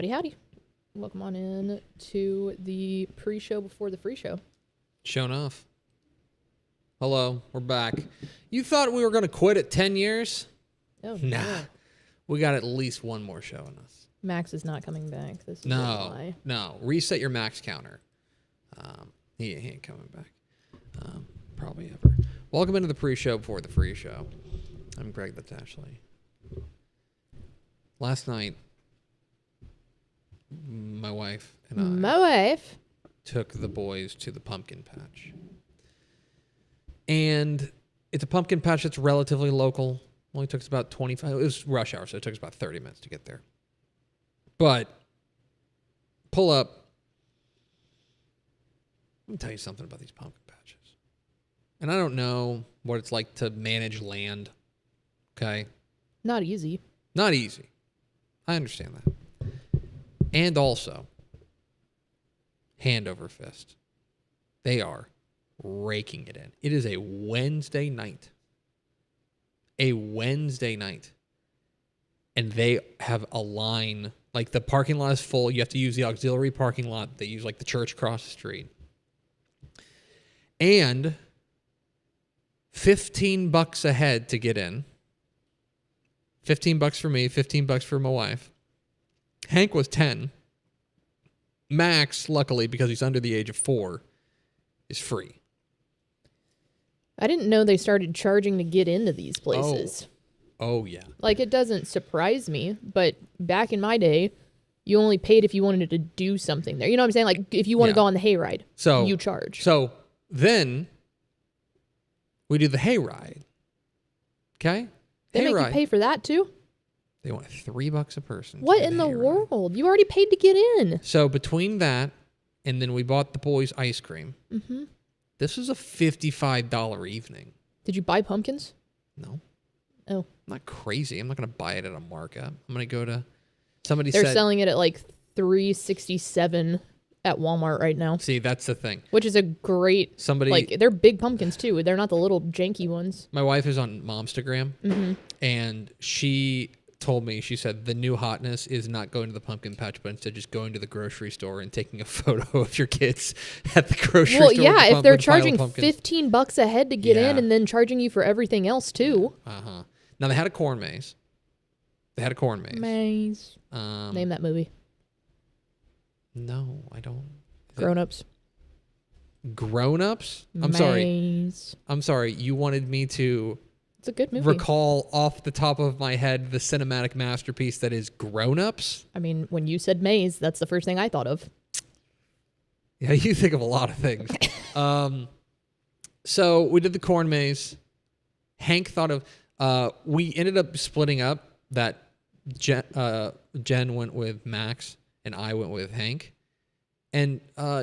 Howdy, howdy. Welcome on in to the pre-show before the free show. Shown off. Hello, we're back. You thought we were going to quit at 10 years? Oh, Nah. no. We got at least one more show in us. Max is not coming back. This is a No, lie. no. Reset your max counter. He ain't coming back. Probably ever. Welcome into the pre-show before the free show. I'm Greg, that's Ashley. Last night, my wife and I took the boys to the pumpkin patch. And it's a pumpkin patch that's relatively local. Only took us about 25. It was rush hour, so it took us about 30 minutes to get there. But pull up. Let me tell you something about these pumpkin patches. And I don't know what it's like to manage land. Okay? Not easy. Not easy. I understand that. And also, hand over fist. They are raking it in. It is a Wednesday night. A Wednesday night. And they have a line. Like, the parking lot is full. You have to use the auxiliary parking lot. They use, like, the church across the street. And $15 a head to get in. $15 for me, $15 for my wife. Hank was 10. Max, luckily, because he's under the age of 4, is free. I didn't know they started charging to get into these places. Oh, yeah. Like, it doesn't surprise me, but back in my day, you only paid if you wanted to do something there. You know what I'm saying? Like, if you want to go on the hayride, you charge. So then we do the hayride. Okay? They make you pay for that, too? They want $3 a person. What in the world? You already paid to get in. So between that, and then we bought the boys ice cream. Mm-hmm. This was a $55 evening. Did you buy pumpkins? No. Oh. I'm not crazy. I'm not going to buy it at a markup. I'm going to go to... They're selling it at like $3.67 at Walmart right now. See, that's the thing. Which is a great... Like, they're big pumpkins, too. They're not the little janky ones. My wife is on Momstagram, and she told me, she said, the new hotness is not going to the pumpkin patch, but instead just going to the grocery store and taking a photo of your kids at the grocery store. Well, yeah, if they're charging $15 a head to get in and then charging you for everything else, too. Uh-huh. Now, they had a corn maze. Maze. Name that movie. No, I don't. Grown-ups. Grown-ups? Maze. I'm sorry. You wanted me to... It's a good movie. Recall off the top of my head the cinematic masterpiece that is Grown Ups. I mean, when you said maze, that's the first thing I thought of. Yeah, you think of a lot of things. So we did the corn maze. Hank thought of... we ended up splitting up that Jen went with Max and I went with Hank. And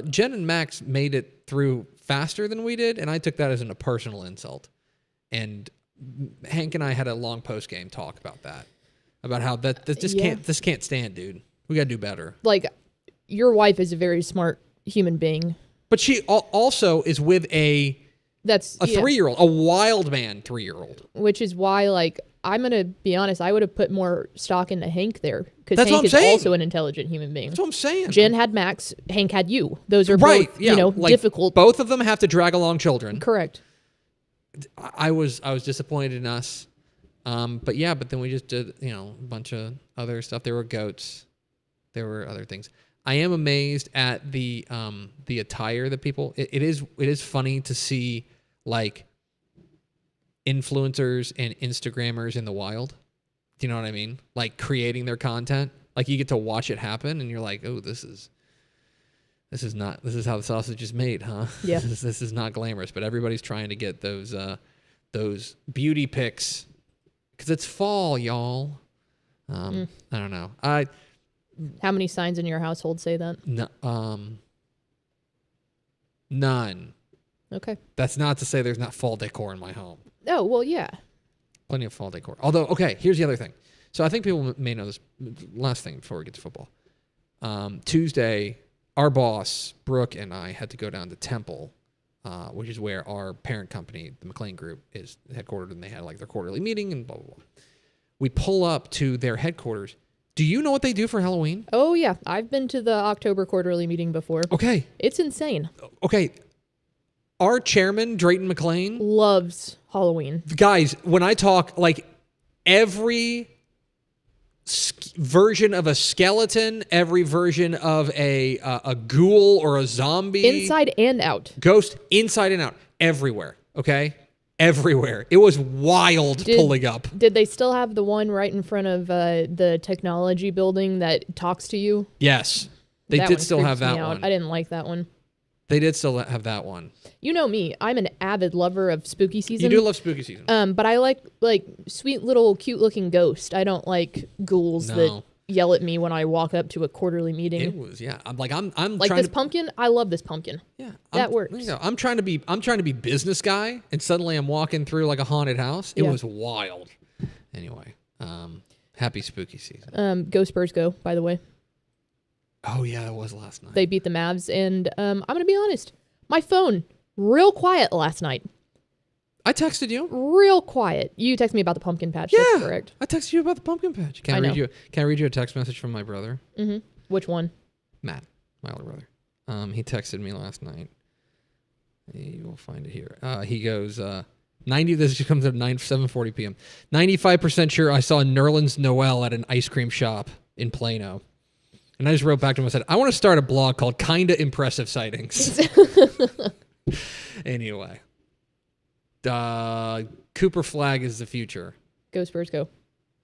Jen and Max made it through faster than we did, and I took that as a personal insult. And Hank and I had a long post-game talk about that. About how this can't stand, dude. We got to do better. Like, your wife is a very smart human being. But she also is with a 3-year-old, a wild man 3-year-old. Which is why, like, I'm going to be honest, I would have put more stock into Hank there. Because Hank is also an intelligent human being. That's what I'm saying. Jen had Max, Hank had you. Those are both, like, difficult. Both of them have to drag along children. Correct. I was disappointed in us. But then we just did, a bunch of other stuff. There were goats. There were other things. I am amazed at the attire that people... It is funny to see, like, influencers and Instagrammers in the wild. Do you know what I mean? Like, creating their content. Like, you get to watch it happen, and you're like, oh, this is how the sausage is made, huh? Yeah. This is not glamorous, but everybody's trying to get those beauty pics because it's fall, y'all. I don't know. How many signs in your household say that? No, none. Okay. That's not to say there's not fall decor in my home. Oh, well, yeah. Plenty of fall decor. Although, okay, here's the other thing. So I think people may know this. Last thing before we get to football. Tuesday, our boss, Brooke, and I had to go down to Temple, which is where our parent company, the McLean Group, is headquartered, and they had like their quarterly meeting and blah, blah, blah. We pull up to their headquarters. Do you know what they do for Halloween? Oh, yeah. I've been to the October quarterly meeting before. Okay. It's insane. Okay. Our chairman, Drayton McLean, loves Halloween. Guys, when I talk, like, every version of a skeleton, every version of a ghoul or a zombie. Inside and out. Ghost, inside and out. Everywhere. Okay? Everywhere. It was wild pulling up. Did they still have the one right in front of the technology building that talks to you? Yes. They did still have that one. I didn't like that one. They did still have that one. You know me. I'm an avid lover of spooky season. You do love spooky season. But I like sweet little cute looking ghosts. I don't like ghouls that yell at me when I walk up to a quarterly meeting. It was, yeah. I'm like this pumpkin. I love this pumpkin. Yeah, that works. You know, I'm trying to be business guy, and suddenly I'm walking through like a haunted house. It was wild. Anyway, happy spooky season. Go Spurs go, by the way. Oh yeah, that was last night. They beat the Mavs, and I'm gonna be honest. My phone real quiet last night. I texted you. Real quiet. You texted me about the pumpkin patch. Yeah, that's correct. I texted you about the pumpkin patch. Can I read you a text message from my brother? Mm-hmm. Which one? Matt, my older brother. He texted me last night. You will find it here. He goes, 90. This comes at 7:40 p.m. 95% sure I saw Nerlens Noel at an ice cream shop in Plano. And I just wrote back to him and said, I want to start a blog called Kinda Impressive Sightings. Anyway. Cooper Flag is the future. Go Spurs go.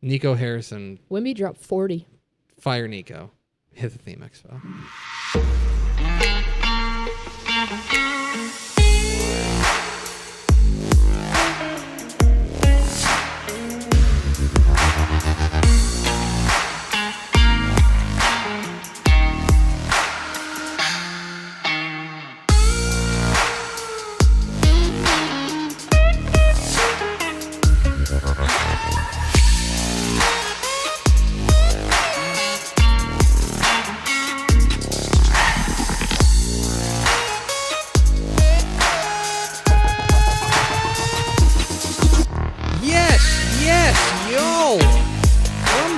Nico Harrison. Wemby dropped 40. Fire Nico. Hit the theme expo.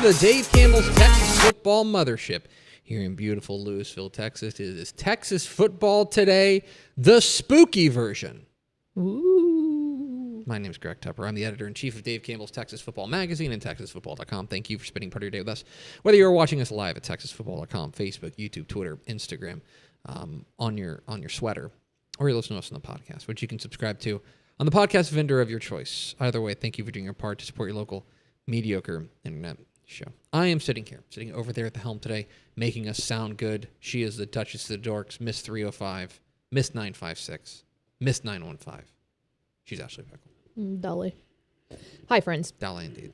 The Dave Campbell's Texas Football Mothership here in beautiful Lewisville, Texas. It is Texas Football Today, the spooky version. Ooh. My name is Greg Tupper. I'm the editor-in-chief of Dave Campbell's Texas Football Magazine and TexasFootball.com. Thank you for spending part of your day with us. Whether you're watching us live at TexasFootball.com, Facebook, YouTube, Twitter, Instagram, on your sweater, or you're listening to us on the podcast, which you can subscribe to on the podcast vendor of your choice. Either way, thank you for doing your part to support your local mediocre internet show. I am sitting over there at the helm today, making us sound good. She is the Duchess of the Dorks, Miss 305, Miss 956, Miss 915. She's Ashley Pickle. Dolly. Hi, friends. Dolly, indeed.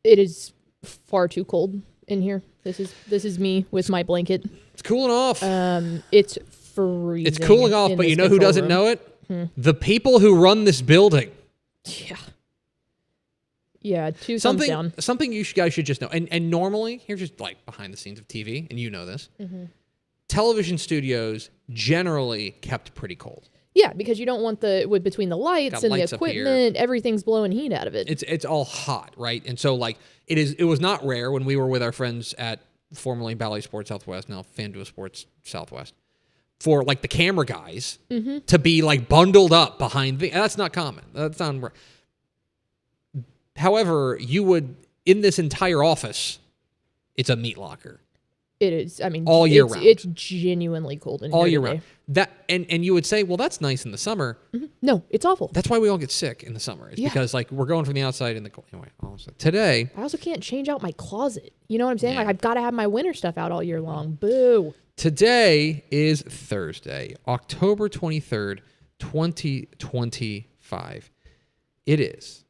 It is far too cold in here. This is me with my blanket. It's cooling off. It's freezing. It's cooling off, but you know who doesn't know it? The people who run this building. Yeah. Yeah, two thumbs down. Something you guys should just know. And normally, here's just like behind the scenes of TV, and you know this. Mm-hmm. Television studios generally kept pretty cold. Yeah, because you don't want between the lights and the equipment, everything's blowing heat out of it. It's all hot, right? And so like it was not rare when we were with our friends at formerly Bally Sports Southwest, now FanDuel Sports Southwest, for like the camera guys to be like bundled up behind that's not common. That's not. However, you would, in this entire office, it's a meat locker. It is. I mean, all year round. It's genuinely cold in here all year today. round. That and you would say, well, that's nice in the summer. Mm-hmm. No, it's awful. That's why we all get sick in the summer. It's because like we're going from the outside in the cold. Anyway, today. I also can't change out my closet. You know what I'm saying? Yeah. Like I've got to have my winter stuff out all year long. Boo. Today is Thursday, October 23rd, 2025. It is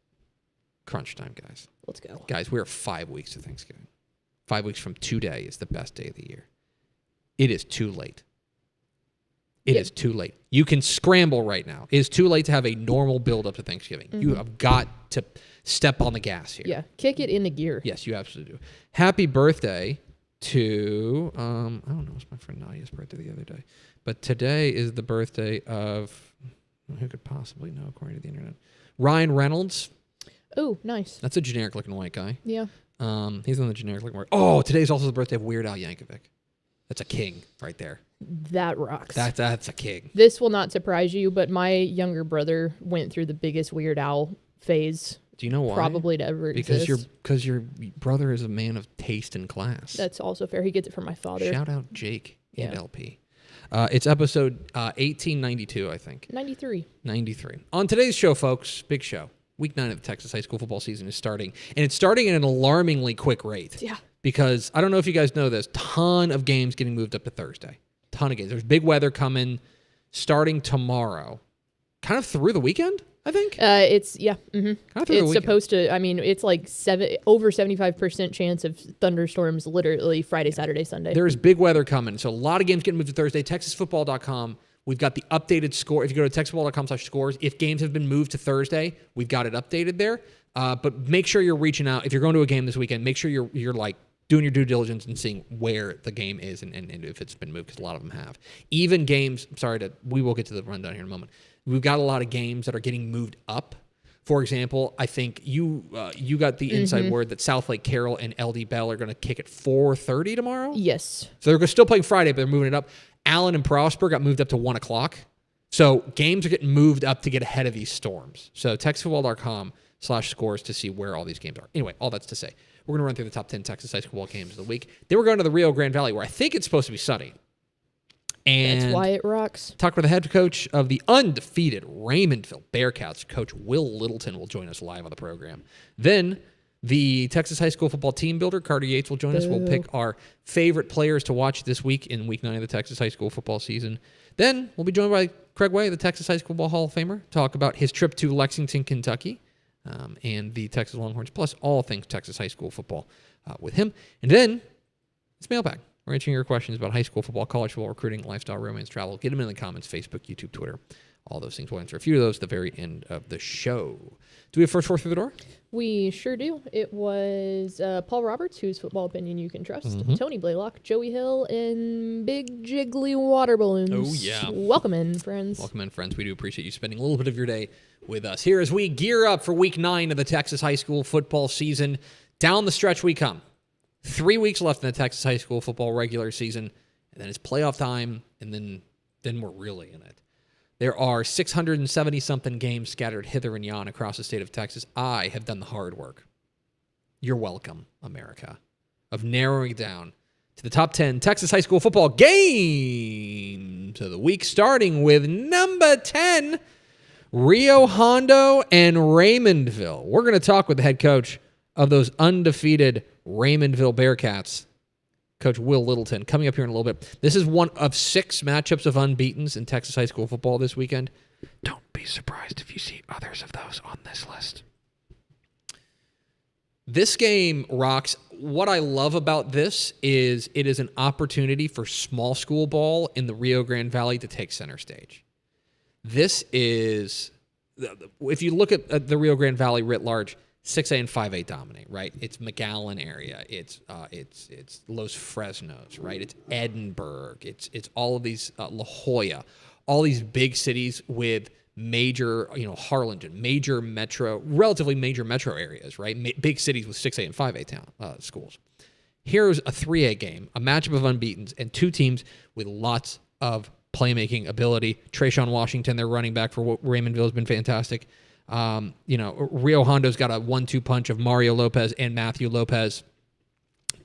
crunch time, guys. Let's go. Guys, we're 5 weeks to Thanksgiving. 5 weeks from today is the best day of the year. It is too late. It is too late. You can scramble right now. It is too late to have a normal build up to Thanksgiving. Mm-hmm. You have got to step on the gas here. Yeah, kick it in the gear. Yes, you absolutely do. Happy birthday to, I don't know, it's my friend Nadia's birthday the other day. But today is the birthday of, who could possibly know according to the internet? Ryan Reynolds. Oh, nice. That's a generic looking white guy. Yeah. He's on the generic looking white. Oh, today's also the birthday of Weird Al Yankovic. That's a king right there. That rocks. That's a king. This will not surprise you, but my younger brother went through the biggest Weird Al phase. Do you know why? Probably to ever exist. Because your brother is a man of taste and class. That's also fair. He gets it from my father. Shout out Jake and LP. It's episode 1892, I think. 93. On today's show, folks, big show. Week 9 of the Texas high school football season is starting, and it's starting at an alarmingly quick rate. Yeah. Because I don't know if you guys know this, ton of games getting moved up to Thursday. Ton of games. There's big weather coming starting tomorrow. Kind of through the weekend, I think. It's through the weekend. It's supposed to. I mean, it's like over 75% chance of thunderstorms literally Friday, Saturday, Sunday. There's big weather coming, so a lot of games getting moved to Thursday. TexasFootball.com. We've got the updated score. If you go to texasfootball.com/scores, if games have been moved to Thursday, we've got it updated there. But make sure you're reaching out. If you're going to a game this weekend, make sure you're like doing your due diligence and seeing where the game is and if it's been moved, because a lot of them have. Even games, we will get to the rundown here in a moment. We've got a lot of games that are getting moved up. For example, I think you got the inside word that South Lake Carroll and LD Bell are going to kick at 4:30 tomorrow? Yes. So they're still playing Friday, but they're moving it up. Allen and Prosper got moved up to 1 o'clock. So games are getting moved up to get ahead of these storms. So texasfootball.com/scores to see where all these games are. Anyway, all that's to say, we're going to run through the top 10 Texas high school football games of the week. Then we're going to the Rio Grande Valley, where I think it's supposed to be sunny. And that's why it rocks. Talk with the head coach of the undefeated Raymondville Bearcats, Coach Will Littleton, will join us live on the program. Then the Texas high school football team builder, Carter Yates, will join us. We'll pick our favorite players to watch this week in Week 9 of the Texas high school football season. Then we'll be joined by Craig Way, the Texas high school football Hall of Famer, talk about his trip to Lexington, Kentucky, and the Texas Longhorns, plus all things Texas high school football with him. And then it's Mailbag. We're answering your questions about high school football, college football, recruiting, lifestyle, romance, travel. Get them in the comments, Facebook, YouTube, Twitter, all those things. We'll answer a few of those at the very end of the show. Do we have first four through the door? We sure do. It was Paul Roberts, whose football opinion you can trust, Tony Blaylock, Joey Hill, and Big Jiggly Water Balloons. Oh, yeah. Welcome in, friends. Welcome in, friends. We do appreciate you spending a little bit of your day with us here as we gear up for Week 9 of the Texas high school football season. Down the stretch we come. 3 weeks left in the Texas high school football regular season, and then it's playoff time, and then we're really in it. There are 670-something games scattered hither and yon across the state of Texas. I have done the hard work. You're welcome, America, of narrowing it down to the top 10 Texas high school football games of the week, starting with number 10, Rio Hondo and Raymondville. We're going to talk with the head coach of those undefeated Raymondville Bearcats, Coach Will Littleton, coming up here in a little bit. This is one of 6 matchups of unbeatens in Texas high school football this weekend. Don't be surprised if you see others of those on this list. This game rocks. What I love about this is it is an opportunity for small school ball in the Rio Grande Valley to take center stage. This is, if you look at the Rio Grande Valley writ large, 6A and 5A dominate, right? It's McAllen area, it's Los Fresnos, right? It's Edinburgh, it's all of these La Jolla, all these big cities with major, Harlingen, relatively major metro areas, right? Big cities with 6A and 5A schools. Here's a 3A game, a matchup of unbeatens, and 2 teams with lots of playmaking ability. Trayshawn Washington, their running back for Raymondville, has been fantastic. Rio Hondo's got a 1-2 punch of Mario Lopez and Matthew Lopez.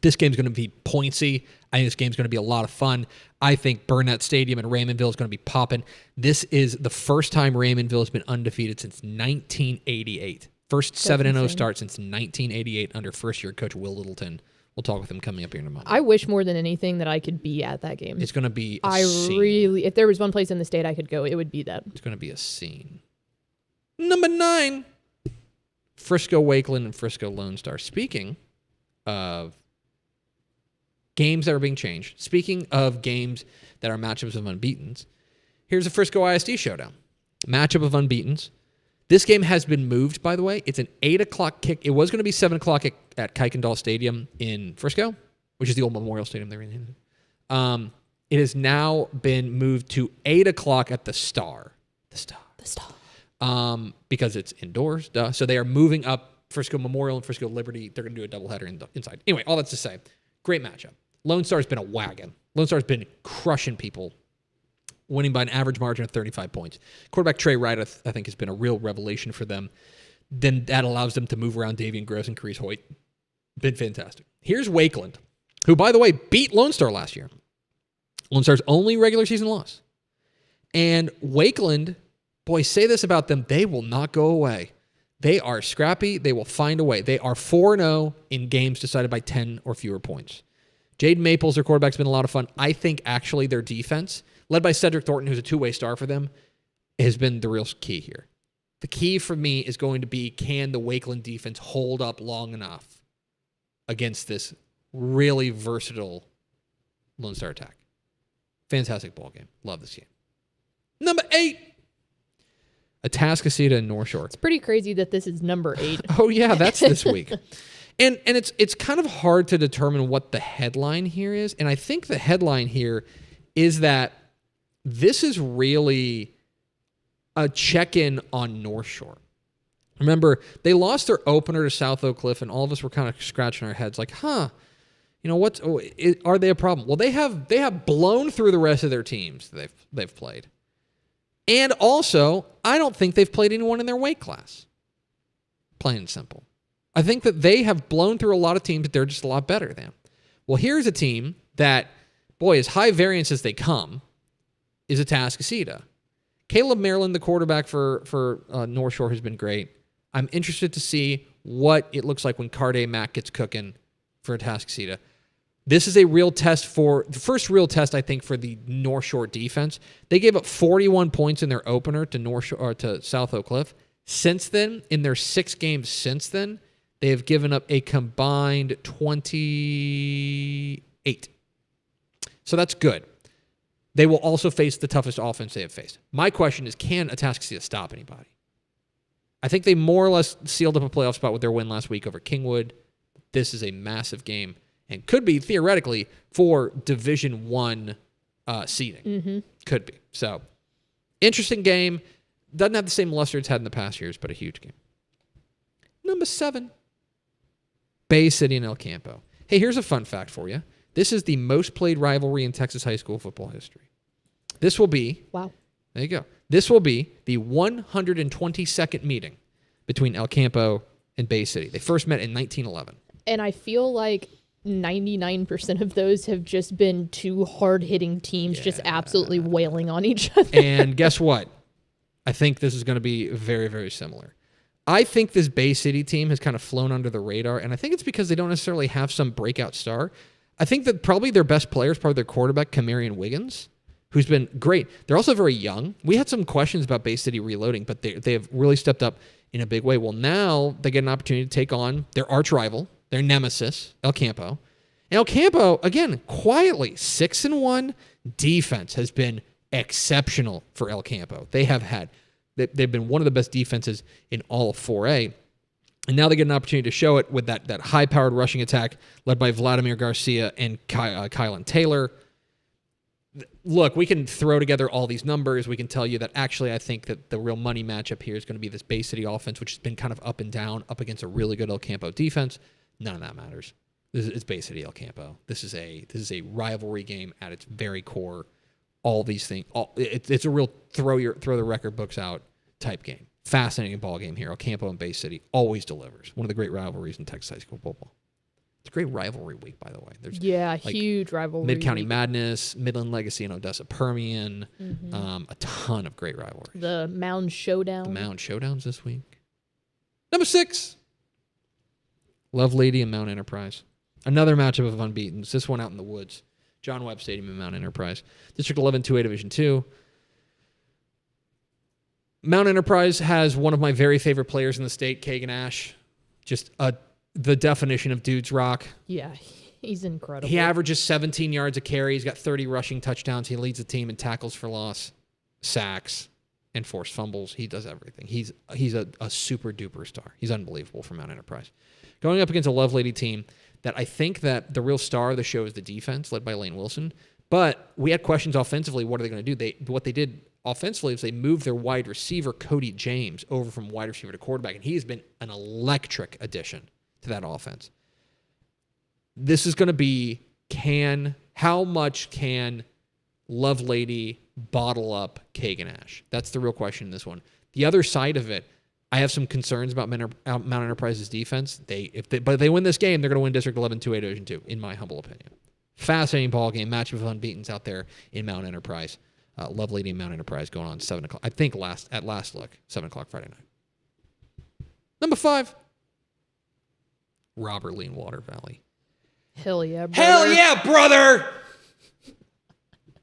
This game's going to be pointsy. I think this game's going to be a lot of fun. I think Burnett Stadium in Raymondville is going to be popping. This is the first time Raymondville has been undefeated since 1988. First 7-0 start since 1988 under first-year coach Will Littleton. We'll talk with him coming up here in a moment. I wish more than anything that I could be at that game. It's going to be a scene. If there was one place in the state I could go, it would be that. It's going to be a scene. Number 9, Frisco Wakeland and Frisco Lone Star. Speaking of games that are being changed, speaking of games that are matchups of unbeatens, here's a Frisco ISD showdown. Matchup of unbeatens. This game has been moved, by the way. It's an 8 o'clock kick. It was going to be 7 o'clock at Kuykendall Stadium in Frisco, which is the old Memorial Stadium they're in. It has now been moved to 8 o'clock at the Star. The Star. The Star. Because it's indoors, duh. So they are moving up Frisco Memorial and Frisco Liberty. They're going to do a doubleheader inside. Anyway, all that's to say, great matchup. Lone Star's been a wagon. Lone Star's been crushing people, winning by an average margin of 35 points. Quarterback Trey Wright, I think, has been a real revelation for them. Then that allows them to move around Davian Gross and Carice Hoyt. Been fantastic. Here's Wakeland, who, by the way, beat Lone Star last year. Lone Star's only regular season loss. And Wakeland, boy, say this about them, they will not go away. They are scrappy. They will find a way. They are 4-0 in games decided by 10 or fewer points. Jaden Maples, their quarterback's been a lot of fun. I think actually their defense, led by Cedric Thornton, who's a two-way star for them, has been the real key here. The key for me is going to be, can the Wakeland defense hold up long enough against this really versatile Lone Star attack? Fantastic ball game. Love this game. Number 8. Atascocita and North Shore. It's pretty crazy that this is number 8. Oh, yeah, that's this week. And it's kind of hard to determine what the headline here is. And I think the headline here is that this is really a check-in on North Shore. Remember, they lost their opener to South Oak Cliff, and all of us were kind of scratching our heads like, are they a problem? Well, they have blown through the rest of their teams they've played. And also, I don't think they've played anyone in their weight class. Plain and simple. I think that they have blown through a lot of teams that they're just a lot better than. Well, here's a team that, boy, as high variance as they come, is Atascocita. Caleb Maryland, the quarterback for North Shore, has been great. I'm interested to see what it looks like when Carday Mack gets cooking for Atascocita. This is a real test the first real test, I think, for the North Shore defense. They gave up 41 points in their opener to South Oak Cliff. Since then, in their 6 games since then, they have given up a combined 28. So that's good. They will also face the toughest offense they have faced. My question is, can Atascocita stop anybody? I think they more or less sealed up a playoff spot with their win last week over Kingwood. This is a massive game and could be, theoretically, for Division I seeding. Mm-hmm. Could be. So, interesting game. Doesn't have the same luster it's had in the past years, but a huge game. Number 7. Bay City and El Campo. Hey, here's a fun fact for you. This is the most played rivalry in Texas high school football history. This will be... Wow. There you go. This will be the 122nd meeting between El Campo and Bay City. They first met in 1911. And I feel like 99% of those have just been two hard-hitting teams just absolutely wailing on each other. And guess what? I think this is going to be very, very similar. I think this Bay City team has kind of flown under the radar, and I think it's because they don't necessarily have some breakout star. I think that probably their best player is probably their quarterback, Kamarian Wiggins, who's been great. They're also very young. We had some questions about Bay City reloading, but they have really stepped up in a big way. Well, now they get an opportunity to take on their arch rival, their nemesis, El Campo. And El Campo, again, quietly, 6-1 defense has been exceptional for El Campo. They've been one of the best defenses in all of 4A. And now they get an opportunity to show it with that high-powered rushing attack led by Vladimir Garcia and Kylan Taylor. Look, we can throw together all these numbers. We can tell you that actually I think that the real money matchup here is going to be this Bay City offense, which has been kind of up and down, up against a really good El Campo defense. None of that matters. It's Bay City El Campo. This is a rivalry game at its very core. All these things. It's a real throw the record books out type game. Fascinating ball game here. El Campo and Bay City always delivers. One of the great rivalries in Texas high school football. It's a great rivalry week, by the way. There's huge rivalry. Mid-County Madness, Midland Legacy, and Odessa Permian. Mm-hmm. A ton of great rivalries. The Mound Showdown. The Mound Showdowns this week. Number 6. Love Lady and Mount Enterprise. Another matchup of unbeatens. This one out in the woods. John Webb Stadium in Mount Enterprise. District 11, 2A Division 2. Mount Enterprise has one of my very favorite players in the state, Kagan Ash. Just the definition of dude's rock. Yeah, he's incredible. He averages 17 yards a carry. He's got 30 rushing touchdowns. He leads the team in tackles for loss, sacks, and forced fumbles. He does everything. He's a super duper star. He's unbelievable for Mount Enterprise. Going up against a Love Lady team that I think that the real star of the show is the defense, led by Lane Wilson. But we had questions offensively. What are they going to do? What they did offensively is they moved their wide receiver, Cody James, over from wide receiver to quarterback, and he has been an electric addition to that offense. This is going to be, how much can Lovelady bottle up Kagan Ash? That's the real question in this one. The other side of it, I have some concerns about Mount Enterprise's defense. But if they win this game, they're going to win District 11 2A Division 2, in my humble opinion. Fascinating ball game, matchup of unbeatens out there in Mount Enterprise. Lovelady and Mount Enterprise going on 7 o'clock. I think at last look, 7 o'clock Friday night. Number 5, Robert Lee and Water Valley. Hell yeah, brother. Hell yeah, brother!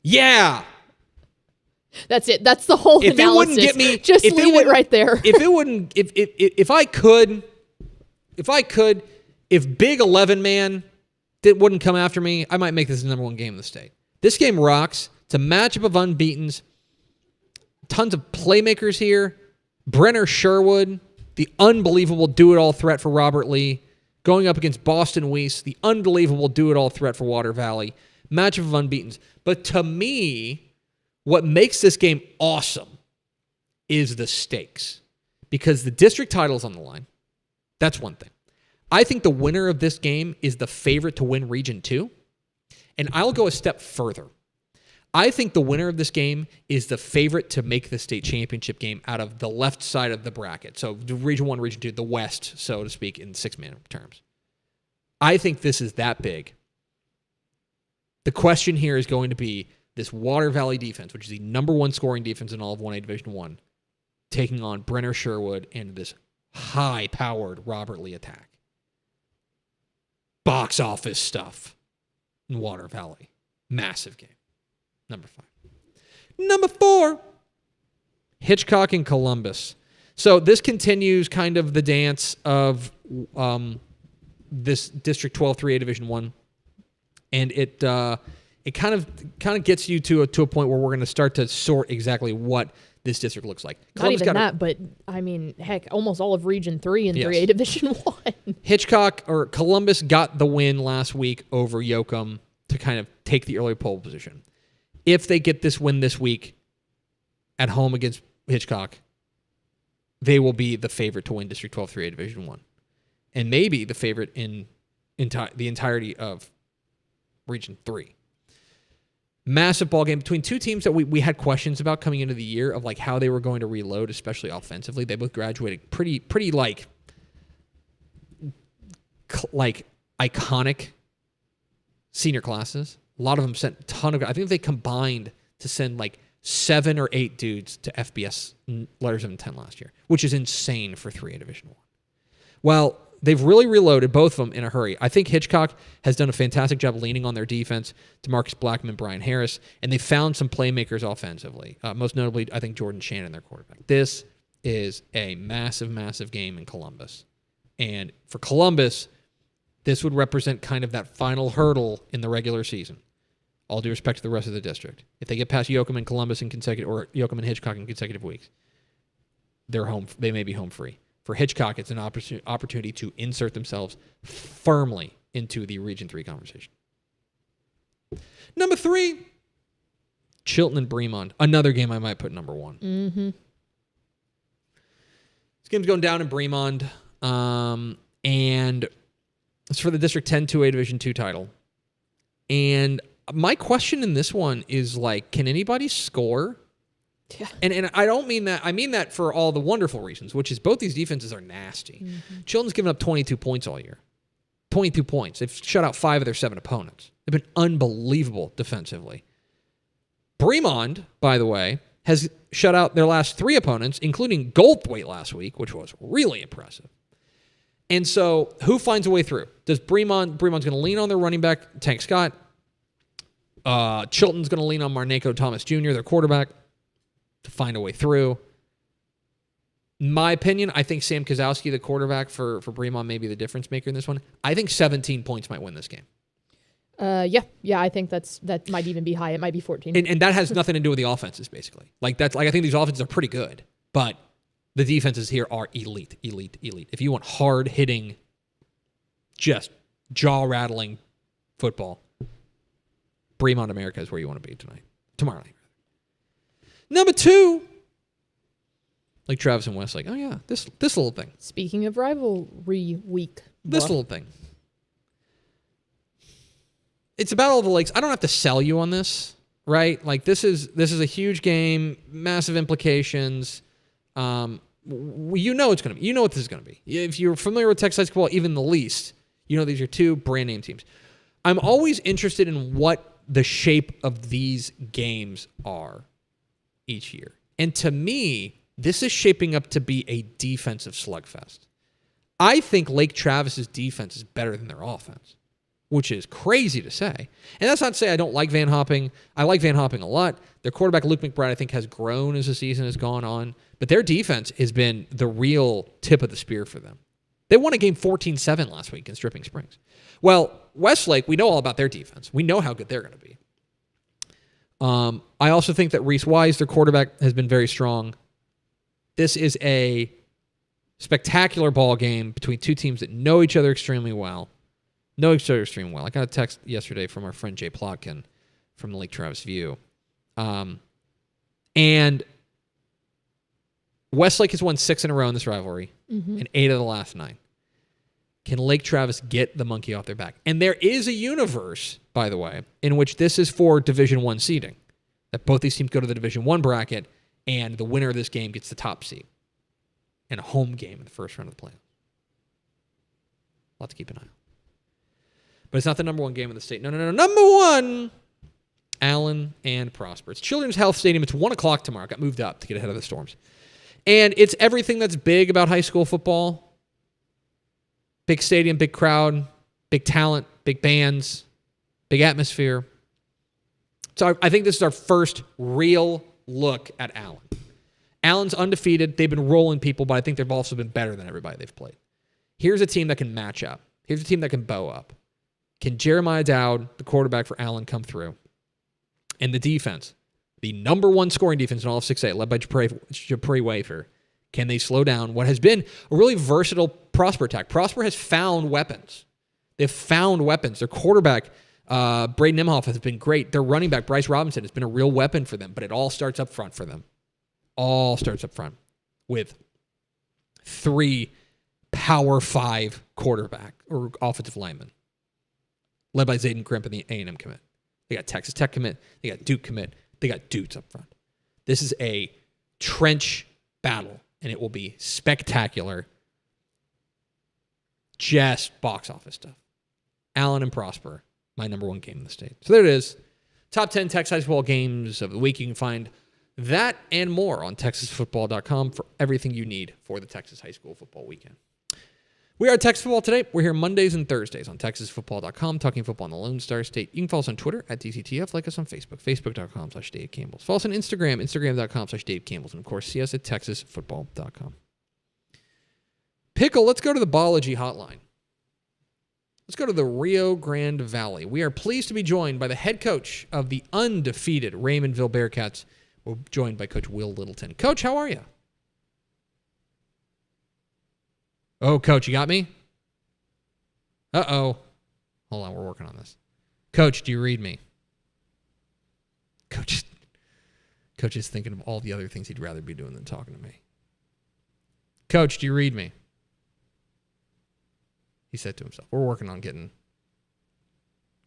Yeah. That's it. That's the whole analysis. It wouldn't get me, just leave it right there. If Big 11 man wouldn't come after me, I might make this the number 1 game in the state. This game rocks. It's a matchup of unbeatens. Tons of playmakers here. Brenner Sherwood, the unbelievable do-it-all threat for Robert Lee, going up against Boston Weiss, the unbelievable do-it-all threat for Water Valley. Matchup of unbeatens. But to me, what makes this game awesome is the stakes. Because the district title's on the line. That's one thing. I think the winner of this game is the favorite to win Region 2. And I'll go a step further. I think the winner of this game is the favorite to make the state championship game out of the left side of the bracket. So Region 1, Region 2, the West, so to speak, in 6-man terms. I think this is that big. The question here is going to be this Water Valley defense, which is the number 1 scoring defense in all of 1A Division 1, taking on Brenner Sherwood and this high-powered Robert Lee attack. Box office stuff in Water Valley. Massive game. Number 5. Number 4, Hitchcock and Columbus. So this continues kind of the dance of this District 12 3A Division 1. And it kind of gets you to a point where we're going to start to sort exactly what this district looks like. Not even that, but I mean, heck, almost all of Region 3 and 3A Division 1. Columbus got the win last week over Yoakum to kind of take the early pole position. If they get this win this week at home against Hitchcock, they will be the favorite to win District 12 3A Division 1. And maybe the favorite in the entirety of Region 3. Massive ball game between two teams that we had questions about coming into the year of like how they were going to reload, especially offensively. They both graduated pretty like iconic senior classes. A lot of them sent a ton of. I think they combined to send like 7 or 8 dudes to FBS letters of intent last year, which is insane for 3A Division 1. Well, they've really reloaded, both of them, in a hurry. I think Hitchcock has done a fantastic job leaning on their defense, DeMarcus Blackman, Brian Harris, and they found some playmakers offensively. Most notably, I think Jordan Shannon, their quarterback. This is a massive, massive game in Columbus. And for Columbus, this would represent kind of that final hurdle in the regular season. All due respect to the rest of the district. If they get past Yoakum and Columbus in consecutive, or Yoakum and Hitchcock in consecutive weeks, they're home. They may be home free. For Hitchcock, it's an opportunity to insert themselves firmly into the Region 3 conversation. Number 3, Chilton and Bremond. Another game I might put number 1. Mm-hmm. This game's going down in Bremond, and it's for the District 10 2A Division 2 title. And my question in this one is, like, can anybody score? Yeah. And I don't mean that. I mean that for all the wonderful reasons, which is both these defenses are nasty. Mm-hmm. Chilton's given up 22 points all year. 22 points. They've shut out 5 of their 7 opponents. They've been unbelievable defensively. Bremond, by the way, has shut out their last 3 opponents, including Goldthwaite last week, which was really impressive. And so, who finds a way through? Does Bremond's going to lean on their running back, Tank Scott? Chilton's going to lean on Marnako Thomas Jr., their quarterback, to find a way through. In my opinion, I think Sam Kozowski, the quarterback for Bremond, may be the difference maker in this one. I think 17 points might win this game. Yeah, I think that might even be high. It might be 14. And that has nothing to do with the offenses, basically. I think these offenses are pretty good, but the defenses here are elite. If you want hard-hitting, just jaw-rattling football, Bremond America is where you want to be tomorrow night. Number 2, like Travis and Westlake. Oh, yeah, this little thing. Speaking of rivalry week. This little thing. It's about all the lakes. I don't have to sell you on this, right? Like, this is a huge game, massive implications. You know it's going to be. You know what this is going to be. If you're familiar with Texas high school, even the least, you know these are 2 brand name teams. I'm always interested in what the shape of these games are each year. And to me, this is shaping up to be a defensive slugfest. I think Lake Travis's defense is better than their offense, which is crazy to say. And that's not to say I don't like Van Hopping. I like Van Hopping a lot. Their quarterback, Luke McBride, I think has grown as the season has gone on. But their defense has been the real tip of the spear for them. They won a game 14-7 last week in Stripping Springs. Well, Westlake, we know all about their defense. We know how good they're going to be. I also think that Reese Wise, their quarterback, has been very strong. This is a spectacular ball game between 2 teams that know each other extremely well. I got a text yesterday from our friend Jay Plotkin from the Lake Travis View. And Westlake has won 6 in a row in this rivalry, and 8 of the last 9. Can Lake Travis get the monkey off their back? And there is a universe, by the way, in which this is for Division I seeding, that both these teams go to the Division I bracket, and the winner of this game gets the top seed and a home game in the first round of the playoffs. We'll have to keep an eye on. But it's not the number 1 game in the state. No. Number 1, Allen and Prosper. It's Children's Health Stadium. It's 1 o'clock tomorrow. It got moved up to get ahead of the storms. And it's everything that's big about high school football. Big stadium, big crowd, big talent, big bands, big atmosphere. So I think this is our first real look at Allen. Allen's undefeated. They've been rolling people, but I think they've also been better than everybody they've played. Here's a team that can match up. Here's a team that can bow up. Can Jeremiah Dowd, the quarterback for Allen, come through? And the defense, the number 1 scoring defense in all of 6A, led by Japri Wafer, can they slow down what has been a really versatile Prosper attack? Prosper has found weapons. They've found weapons. Their quarterback, Braden Imhoff, has been great. Their running back, Bryce Robinson, has been a real weapon for them, but it all starts up front for them. All starts up front with 3 Power 5 quarterback or offensive linemen, led by Zayden Grimp and the A&M commit. They got Texas Tech commit. They got Duke commit. They got Dukes up front. This is a trench battle, and it will be spectacular. Just box office stuff. Allen and Prosper, my number 1 game in the state. So there it is. Top 10 Texas high school games of the week. You can find that and more on TexasFootball.com for everything you need for the Texas high school football weekend. We are Texas Football Today. We're here Mondays and Thursdays on TexasFootball.com, talking football in the Lone Star State. You can follow us on Twitter at TCTF, like us on Facebook, Facebook.com/Dave Campbells. Follow us on Instagram, Instagram.com/Dave Campbells, and of course, see us at TexasFootball.com. Pickle, let's go to the Biology Hotline. Let's go to the Rio Grande Valley. We are pleased to be joined by the head coach of the undefeated Raymondville Bearcats. We're joined by Coach Will Littleton. Coach, how are you? Oh, Coach, you got me? Uh-oh. Hold on, we're working on this. Coach, do you read me? Coach is thinking of all the other things he'd rather be doing than talking to me. Coach, do you read me? He said to himself. We're working on getting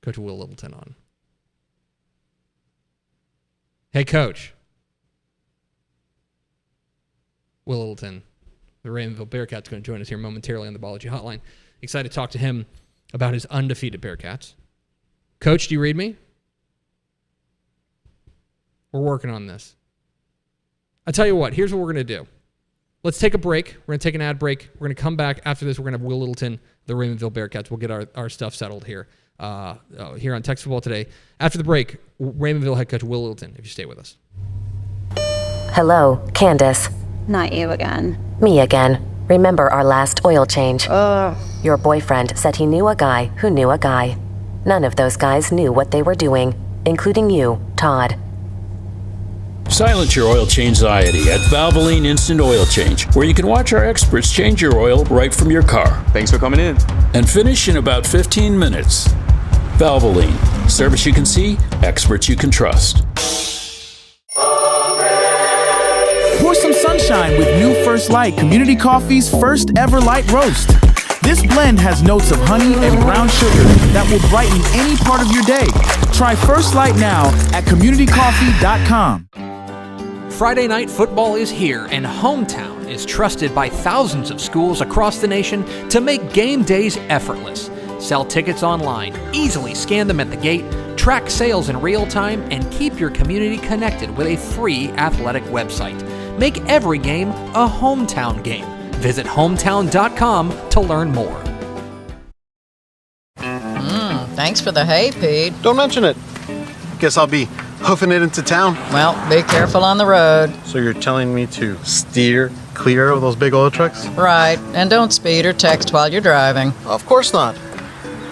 Coach Will Littleton on. Hey, Coach. Will Littleton, the Raymondville Bearcats, going to join us here momentarily on the Biology Hotline. Excited to talk to him about his undefeated Bearcats. Coach, do you read me? We're working on this. I tell you what, here's what we're going to do. Let's take a break. We're going to take an ad break. We're going to come back after this. We're going to have Will Littleton, the Raymondville Bearcats. We'll get our stuff settled here here on Texas Football Today. After the break, Raymondville head coach Will Littleton, if you stay with us. Hello, Candace. Not you again. Me again. Remember our last oil change? Your boyfriend said he knew a guy who knew a guy. None of those guys knew what they were doing, including you, Todd. Silence your oil change anxiety at Valvoline Instant Oil Change, where you can watch our experts change your oil right from your car. Thanks for coming in. And finish in about 15 minutes. Valvoline. Service you can see, experts you can trust. shine with new First Light Community Coffee's first ever light roast. This blend has notes of honey and brown sugar that will brighten any part of your day. Try First Light now at communitycoffee.com. Friday night football is here, and Hometown is trusted by thousands of schools across the nation to make game days effortless. Sell tickets online, easily scan them at the gate, track sales in real time, and keep your community connected with a free athletic website. Make every game a Hometown game. Visit hometown.com to learn more. Thanks for the hay, Pete. Don't mention it. Guess I'll be hoofing it into town. Well, be careful on the road. So you're telling me to steer clear of those big oil trucks? Right, and don't speed or text while you're driving. Of course not.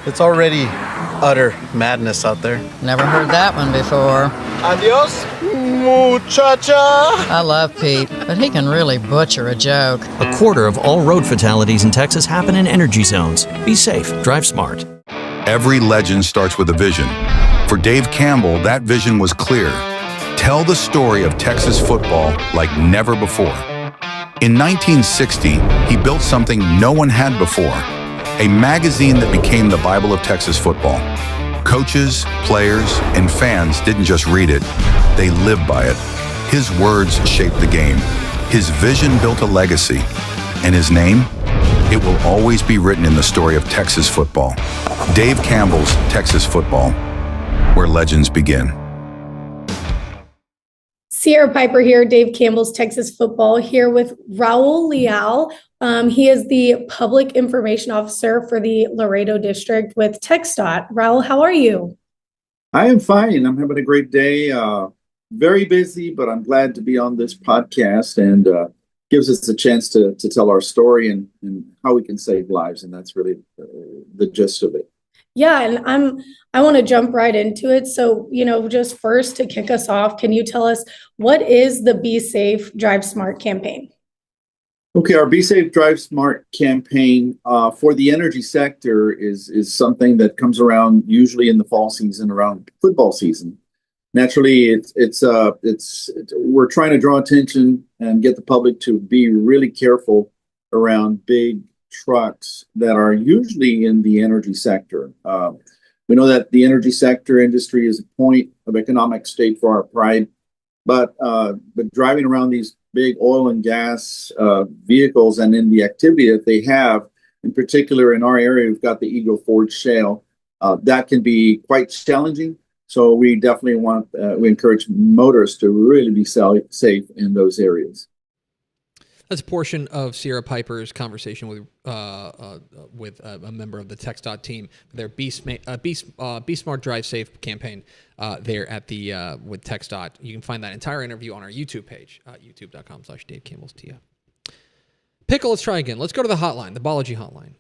It's already utter madness out there. Never heard that one before. Adios, muchacha. I love Pete, but he can really butcher a joke. A quarter of all road fatalities in Texas happen in energy zones. Be safe, drive smart. Every legend starts with a vision. For Dave Campbell, that vision was clear. Tell the story of Texas football like never before. In 1960, he built something no one had before, a magazine that became the Bible of Texas football. Coaches, players, and fans didn't just read it, they lived by it. His words shaped the game. His vision built a legacy. And his name? It will always be written in the story of Texas football. Dave Campbell's Texas Football, where legends begin. Sierra Piper here, Dave Campbell's Texas Football, here with Raul Leal. He is the Public Information Officer for the Laredo District with TxDOT. Raul, how are you? I am fine. I'm having a great day. Very busy, but I'm glad to be on this podcast, and gives us a chance to tell our story and how we can save lives. And that's really the gist of it. Yeah, and I want to jump right into it. So, just first to kick us off, can you tell us what is the Be Safe, Drive Smart campaign? Okay, our Be Safe, Drive Smart campaign for the energy sector is something that comes around usually in the fall season, around football season. Naturally, we're trying to draw attention and get the public to be really careful around big trucks that are usually in the energy sector. We know that the energy sector industry is a point of economic stake for our pride, but driving around these big oil and gas vehicles and in the activity that they have, in particular in our area, we've got the Eagle Ford Shale, that can be quite challenging. So we definitely we encourage motorists to really be safe in those areas. That's a portion of Sierra Piper's conversation with a member of the TxDOT team for their Be Smart Drive Safe campaign there at the with TxDOT. You can find that entire interview on our YouTube page, youtube.com/Dave Campbell's TF. Pickle, let's try again. Let's go to the hotline, the Bology hotline.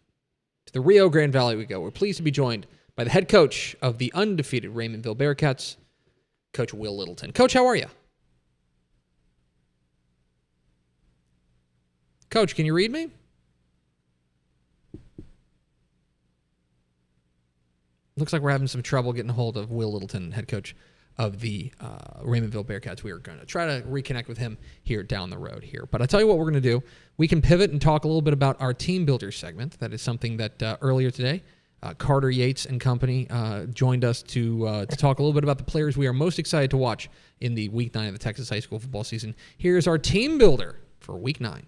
To the Rio Grande Valley we go. We're pleased to be joined by the head coach of the undefeated Raymondville Bearcats, Coach Will Littleton. Coach, how are you? Coach, can you read me? Looks like we're having some trouble getting a hold of Will Littleton, head coach of the Raymondville Bearcats. We are going to try to reconnect with him here down the road here. But I'll tell you what we're going to do. We can pivot and talk a little bit about our Team Builder segment. That is something that earlier today, Carter Yates and company joined us to talk a little bit about the players we are most excited to watch in the Week 9 of the Texas high school football season. Here's our Team Builder for Week 9.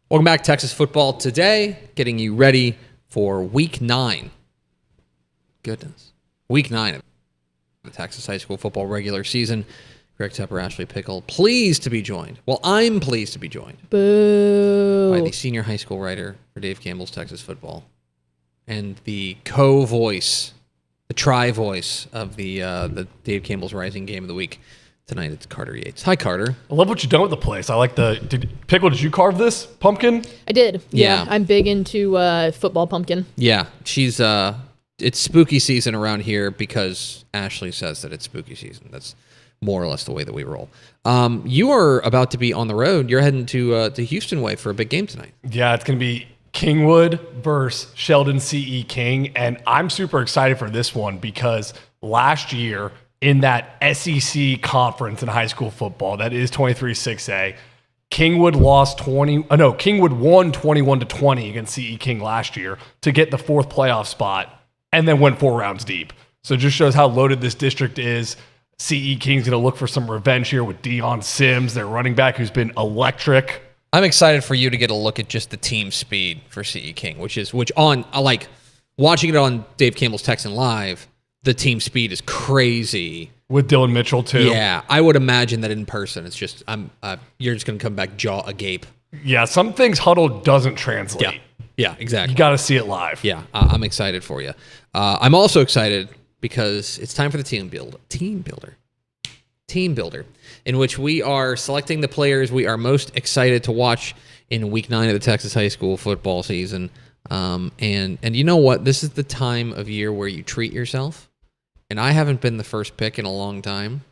Welcome back, Texas football today, getting you ready for Week 9. Goodness. Week 9 of the Texas high school football regular season. Greg Tepper, Ashley Pickle, pleased to be joined. Well, I'm pleased to be joined. Boo. By the senior high school writer for Dave Campbell's Texas Football and the co-voice, the tri-voice of the Dave Campbell's Rising Game of the Week. Tonight it's Carter Yates. Hi, Carter. I love what you've done with the place. I like Pickle, did you carve this pumpkin? I did. Yeah. I'm big into football pumpkin. Yeah, she's it's spooky season around here because Ashley says that it's spooky season. That's more or less the way that we roll. You are about to be on the road. You're heading to Houston way for a big game tonight. Yeah, it's going to be Kingwood versus Sheldon C.E. King, and I'm super excited for this one because last year in that SEC conference in high school football that is 23-6A. Kingwood won 21-20 against CE King last year to get the 4th playoff spot and then went 4 rounds deep. So it just shows how loaded this district is. CE King's going to look for some revenge here with Deion Sims, their running back, who's been electric. I'm excited for you to get a look at just the team speed for CE King, which on like watching it on Dave Campbell's Texan Live, the team speed is crazy. With Dylan Mitchell too. Yeah, I would imagine that in person, it's just you're just going to come back jaw agape. Yeah, some things huddle doesn't translate. Yeah, exactly. You got to see it live. Yeah, I'm excited for you. I'm also excited because it's time for the team builder, in which we are selecting the players we are most excited to watch in Week 9 of the Texas high school football season. And you know what? This is the time of year where you treat yourself. And I haven't been the first pick in a long time.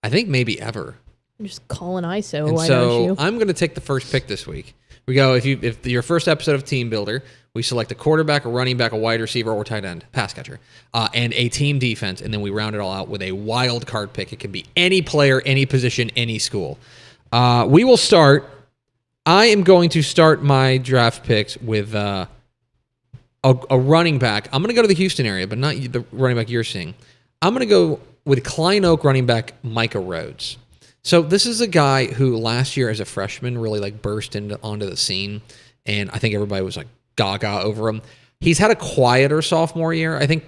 I think maybe ever. I'm just calling ISO. And why so don't you? I'm going to take the first pick this week. We go, if your first episode of Team Builder, we select a quarterback, a running back, a wide receiver, or tight end, pass catcher, and a team defense, and then we round it all out with a wild card pick. It can be any player, any position, any school. We will start. I am going to start my draft picks with a running back. I'm going to go to the Houston area, but not the running back you're seeing. I'm going to go with Klein Oak running back Micah Rhodes. So this is a guy who last year as a freshman really like burst onto the scene, and I think everybody was like gaga over him. He's had a quieter sophomore year. I think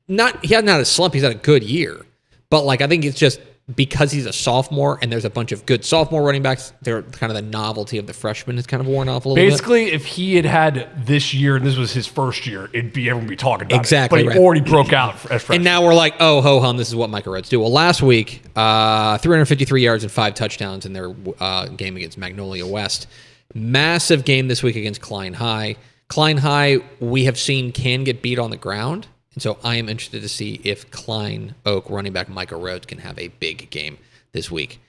not. He hasn't had a slump. He's had a good year, but like I think it's just because he's a sophomore and there's a bunch of good sophomore running backs. They're kind of the novelty of the freshman has kind of worn off a little bit. Basically, if he had this year and this was his first year, everyone would be talking about exactly it. But right. he already broke out as freshman. And now we're like, oh, ho-hum, this is what Micah Rhodes do. Well, last week, 353 yards and 5 touchdowns in their game against Magnolia West. Massive game this week against Klein High. Klein High, we have seen can get beat on the ground. And so I am interested to see if Klein Oak running back Micah Rhodes can have a big game this week.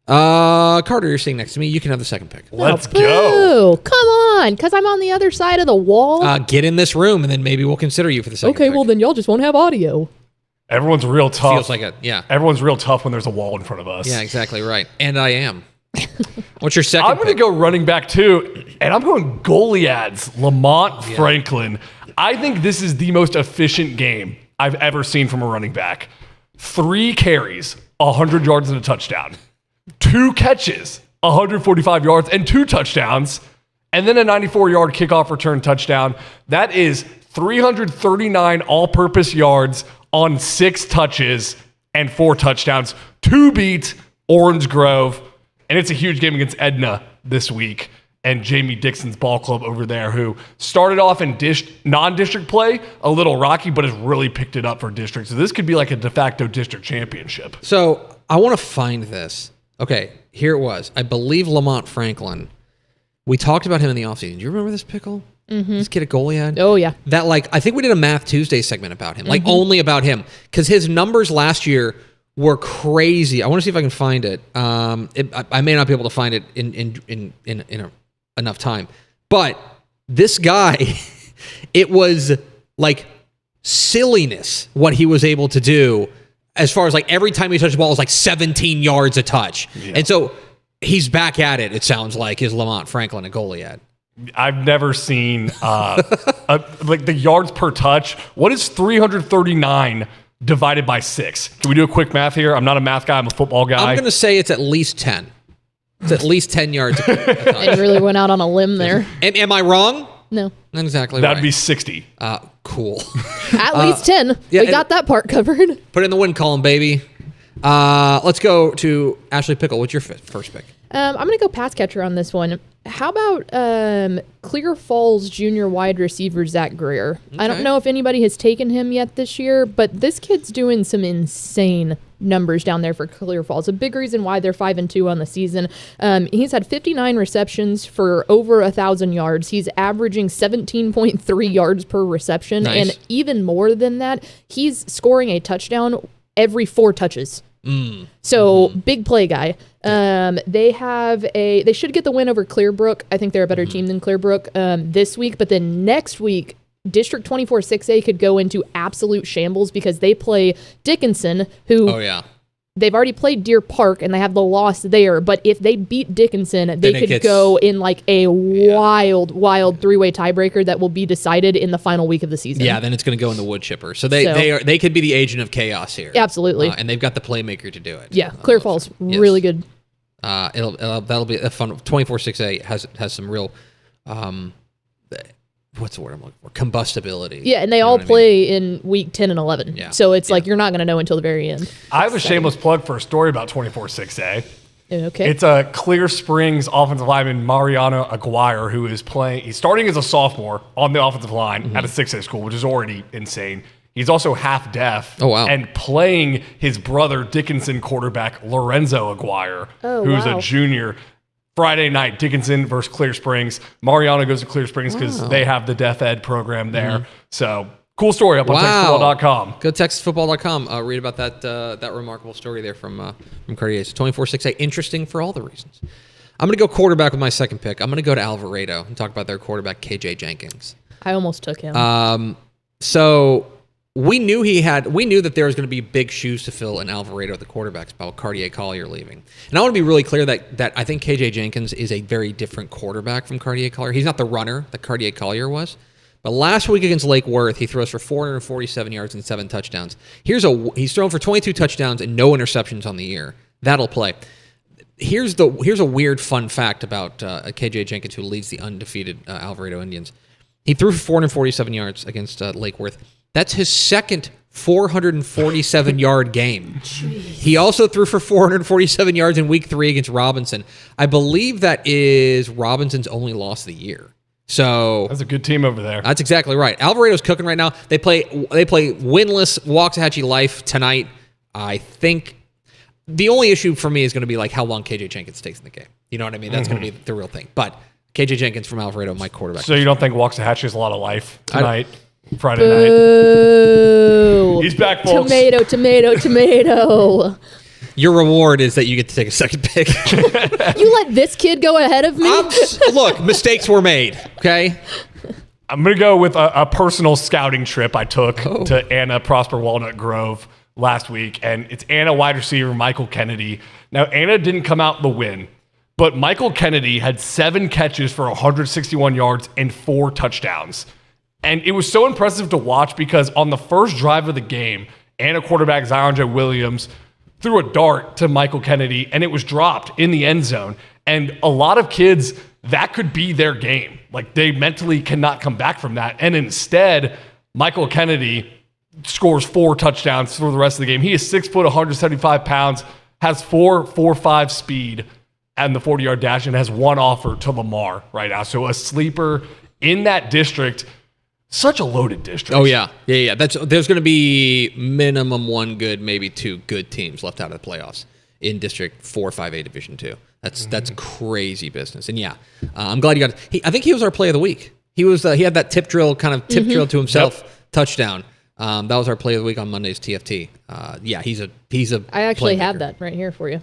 Carter, you're sitting next to me. You can have the second pick. Let's go. Come on, because I'm on the other side of the wall. Get in this room, and then maybe we'll consider you for the second pick. Well, then y'all just won't have audio. Everyone's real tough. Feels like it, yeah. Everyone's real tough when there's a wall in front of us. Yeah, exactly right. And I am. What's your second I'm going to go running back too, and I'm going Goliads, Lamont Franklin. I think this is the most efficient game I've ever seen from a running back. 3 carries, 100 yards and a touchdown. 2 catches, 145 yards and 2 touchdowns. And then a 94-yard kickoff return touchdown. That is 339 all-purpose yards on 6 touches and 4 touchdowns. 2 beat Orange Grove. And it's a huge game against Edna this week. And Jamie Dixon's ball club over there, who started off in non-district play, a little rocky, but has really picked it up for district. So this could be like a de facto district championship. So I want to find this. Okay, here it was. I believe Lamont Franklin. We talked about him in the offseason. Do you remember this pickle? Mm-hmm. This kid at Goliad? Oh, yeah. That, like, I think we did a Math Tuesday segment about him, like only about him. Because his numbers last year were crazy. I want to see if I can find it. I may not be able to find it in enough time. But this guy, it was like silliness what he was able to do as far as like every time he touched the ball, it was like 17 yards a touch. Yeah. And so he's back at it, it sounds like, is Lamont Franklin at Goliad. I've never seen like the yards per touch. What is 339 divided by 6? Can we do a quick math here? I'm not a math guy. I'm a football guy. I'm going to say it's at least 10. It's at least 10 yards. And you really went out on a limb there. Am I wrong? No. Not exactly That'd right. be 60. Cool. At least 10. Yeah, we got that part covered. Put it in the win column, baby. Let's go to Ashley Pickle. What's your first pick? I'm going to go pass catcher on this one. How about Clear Falls junior wide receiver Zach Greer? Okay. I don't know if anybody has taken him yet this year, but this kid's doing some insane numbers down there for Clear Falls. A big reason why they're 5-2 on the season. He's had 59 receptions for over 1,000 yards. He's averaging 17.3 yards per reception. Nice. And even more than that, he's scoring a touchdown every 4 touches. So big play guy. They should get the win over Clearbrook. I think they're a better team than Clearbrook this week. But then next week District 24 6A could go into absolute shambles because they play Dickinson, who they've already played Deer Park and they have the loss there. But if they beat Dickinson, they could go in like a wild three-way tiebreaker that will be decided in the final week of the season. Yeah, then it's going to go in the wood chipper. So they could be the agent of chaos here. Absolutely. And they've got the playmaker to do it. Yeah, Clear Falls, really good. That'll be a fun. 24-6A has some real, what's the word I'm looking for? Combustibility. Yeah, and they all play in week 10 and 11. Yeah. So it's like you're not going to know until the very end. I have a shameless plug for a story about 24-6A. Okay. It's a Clear Springs offensive lineman, Mariano Aguirre, who is playing. He's starting as a sophomore on the offensive line at a 6A school, which is already insane. He's also half deaf. Oh, wow. And playing his brother Dickinson quarterback Lorenzo Aguirre, who's a junior. Friday night, Dickinson versus Clear Springs. Mariano goes to Clear Springs because they have the deaf ed program there. So cool story up on TexasFootball.com. Go to TexasFootball.com. Read about that remarkable story there from Cartier. So 24-6A, interesting for all the reasons. I'm going to go quarterback with my second pick. I'm going to go to Alvarado and talk about their quarterback, KJ Jenkins. I almost took him. So we knew that there was going to be big shoes to fill in Alvarado at the quarterback spot with Cartier Collier leaving. And I want to be really clear that I think KJ Jenkins is a very different quarterback from Cartier Collier. He's not the runner that Cartier Collier was. But last week against Lake Worth, he throws for 447 yards and 7 touchdowns. He's thrown for 22 touchdowns and no interceptions on the year. That'll play. Here's a weird fun fact about KJ Jenkins, who leads the undefeated Alvarado Indians. He threw for 447 yards against Lake Worth. That's his second 447-yard game. Jeez. He also threw for 447 yards in Week 3 against Robinson. I believe that is Robinson's only loss of the year. So that's a good team over there. That's exactly right. Alvarado's cooking right now. They play winless Waxahachie Life tonight. I think the only issue for me is going to be like how long KJ Jenkins takes in the game. You know what I mean? That's going to be the real thing. But KJ Jenkins from Alvarado, my quarterback. So you don't think Waxahachie has a lot of life tonight? Friday night. He's back, folks. Tomato. Your reward is that you get to take a second pick. You let this kid go ahead of me? Look, mistakes were made, okay? I'm going to go with a personal scouting trip I took to Anna Prosper Walnut Grove last week, and it's Anna wide receiver Michael Kennedy. Now, Anna didn't come out the win, but Michael Kennedy had 7 catches for 161 yards and 4 touchdowns. And it was so impressive to watch because on the first drive of the game, Anna quarterback Zion J. Williams threw a dart to Michael Kennedy, and it was dropped in the end zone. And a lot of kids, that could be their game. Like, they mentally cannot come back from that. And instead, Michael Kennedy scores 4 touchdowns for the rest of the game. He is 6 foot, 175 pounds, has 4.45 speed and the 40-yard dash, and has 1 offer to Lamar right now. So a sleeper in that district. Such a loaded district. Oh, yeah. There's going to be minimum 1 good, maybe 2 good teams left out of the playoffs in District 4, 5A Division 2. That's crazy business. And yeah, I'm glad you got it. I think he was our play of the week. He had that tip drill to himself touchdown. That was our play of the week on Monday's TFT. Yeah, he's a I actually playmaker. have that right here for you.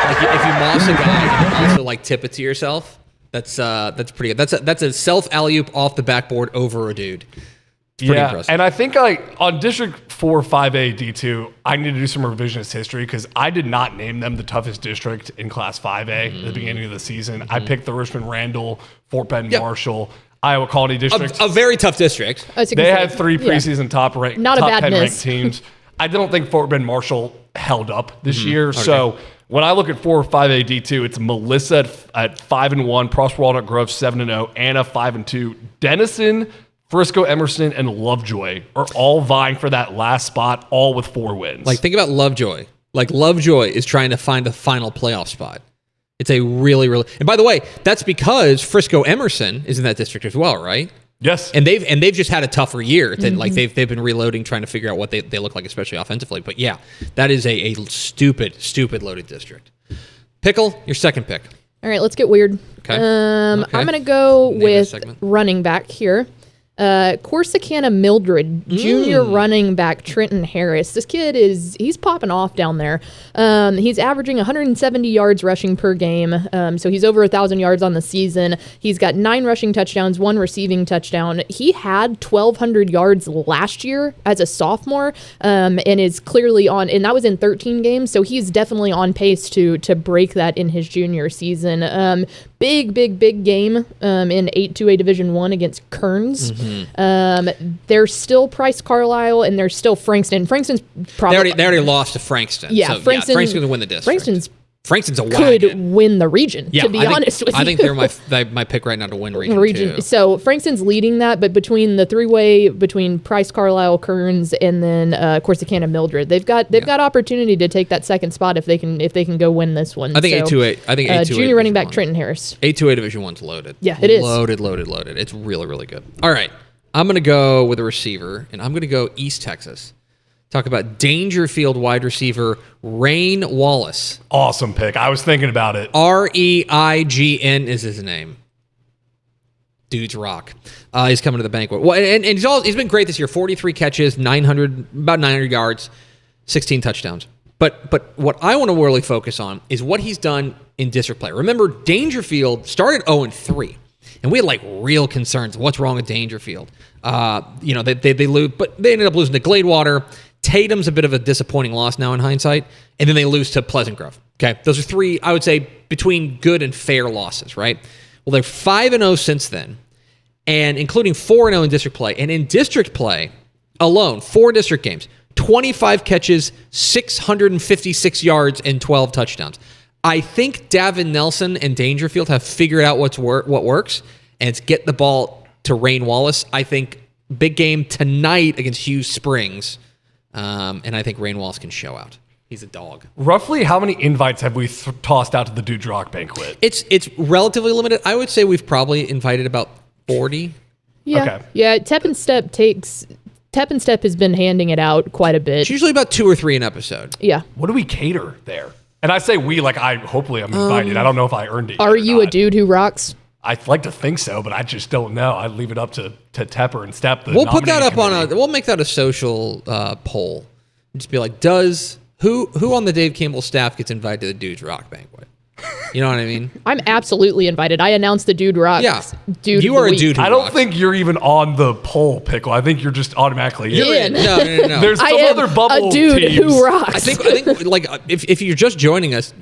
Like if you moss a guy and also like tip it to yourself, that's pretty good. That's a self alley-oop off the backboard over a dude. It's pretty impressive. And I think on District 4, 5A, D2, I need to do some revisionist history because I did not name them the toughest district in Class 5A at the beginning of the season. I picked the Richmond Randall, Fort Bend Marshall, Iowa Colony District. A very tough district. They had 3 preseason top 10 ranked teams. I don't think Fort Bend Marshall held up this year. Okay. So when I look at 4 or 5A D2, it's Melissa at 5-1, Prosper Walnut Grove 7-0, Anna 5-2, Denison, Frisco, Emerson, and Lovejoy are all vying for that last spot, all with 4 wins. Like, think about Lovejoy. Like, Lovejoy is trying to find a final playoff spot. It's a really, really... And by the way, that's because Frisco Emerson is in that district as well, right? Yes. And they've just had a tougher year. Like they've been reloading, trying to figure out what they look like, especially offensively. But yeah, that is a stupid loaded district. Pickle, your second pick. All right, let's get weird. Okay. I'm going to go with running back here. Corsicana Mildred, junior running back Trenton Harris. This kid he's popping off down there. He's averaging 170 yards rushing per game. So he's over 1,000 yards on the season. He's got 9 rushing touchdowns, 1 receiving touchdown. He had 1,200 yards last year as a sophomore, and is clearly on, and that was in 13 games. So he's definitely on pace to break that in his junior season. Big game in 8-2A Division I against Kearns. There's still Price Carlisle, and there's still Frankston. Frankston's probably... They already lost to Frankston. Yeah, so, Frankston's going to win the district. Frankston's a could wagon. win the region, to be honest with you. I think they're my pick right now to win region too. So Frankston's leading that, but between the 3-way, between Price, Carlisle, Kearns, and then Corsicana Mildred, they've got opportunity to take that second spot if they can go win this one. I think 8-2A. I think 8-2A. Junior running back Trenton Harris. 8-2A Division I's loaded. Yeah, it is loaded. It's really, really good. All right, I'm gonna go with a receiver, and I'm gonna go East Texas. Talk about Dangerfield wide receiver Rain Wallace. Awesome pick. I was thinking about it. Reign is his name. Dude's rock. He's coming to the banquet. Well, and he's been great this year. 43 catches, about 900 yards, 16 touchdowns. But what I want to really focus on is what he's done in district play. Remember, Dangerfield started 0-3. And we had real concerns. What's wrong with Dangerfield? They lose, but they ended up losing to Gladewater. Tatum's a bit of a disappointing loss now in hindsight, and then they lose to Pleasant Grove. Okay, those are 3, I would say, between good and fair losses, right? Well, they're 5-0 since then, and including 4-0 in district play. And in district play alone, 4 district games, 25 catches, 656 yards, and 12 touchdowns. I think Davin Nelson and Dangerfield have figured out what works, and it's get the ball to Rain Wallace. I think big game tonight against Hughes Springs. And I think Rain Wallace can show out. He's a dog. Roughly how many invites have we tossed out to the Dude's Rock banquet? It's relatively limited. I would say we've probably invited about 40. Yeah. Okay. Yeah, Tep and Step has been handing it out quite a bit. It's usually about 2 or 3 an episode. Yeah. What do we cater there? And I say we, hopefully I'm invited. I don't know if I earned it. Are you a dude who rocks? I'd like to think so, but I just don't know. I'd leave it up to Tepper and Step. We'll put that up we'll make that a social poll. Just be like, who on the Dave Campbell staff gets invited to the Dude's Rock banquet? You know what I mean? I'm absolutely invited. I announced the Dude Rocks. Yeah. Dude you are a dude who I don't rocks. think you're even on the poll, Pickle. I think you're just automatically in. No. There's some other bubble a dude teams. who rocks. I think if you're just joining us,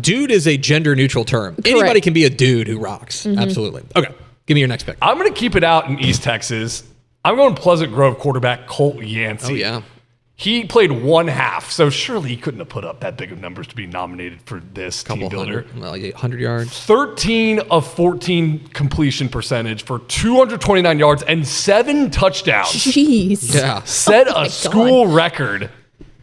dude is a gender neutral term. Correct. Anybody can be a dude who rocks. Mm-hmm. Absolutely. Okay. Give me your next pick. I'm going to keep it out in East Texas. I'm going Pleasant Grove quarterback Colt Yancey. Oh, yeah. He played 1 half, so surely he couldn't have put up that big of numbers to be nominated for this team builder. 100 yards. 13 of 14 completion percentage for 229 yards and 7 touchdowns. Jeez. Yeah. Set a school record.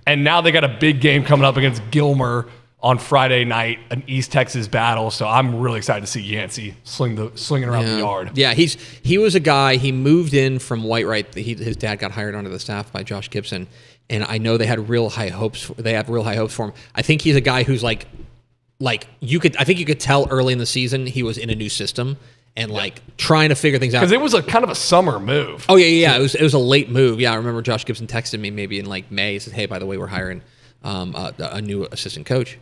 And now they got a big game coming up against Gilmer on Friday night, an East Texas battle. So I'm really excited to see Yancey slinging around the yard. Yeah, he was a guy. He moved in from Whitewright. His dad got hired onto the staff by Josh Gibson, and I know they had real high hopes. They have real high hopes for him. I think he's a guy who's like you could. I think you could tell early in the season he was in a new system and trying to figure things out. Because it was a kind of a summer move. Oh yeah. It was a late move. Yeah, I remember Josh Gibson texted me maybe in May. He said, "Hey, by the way, we're hiring a new assistant coach."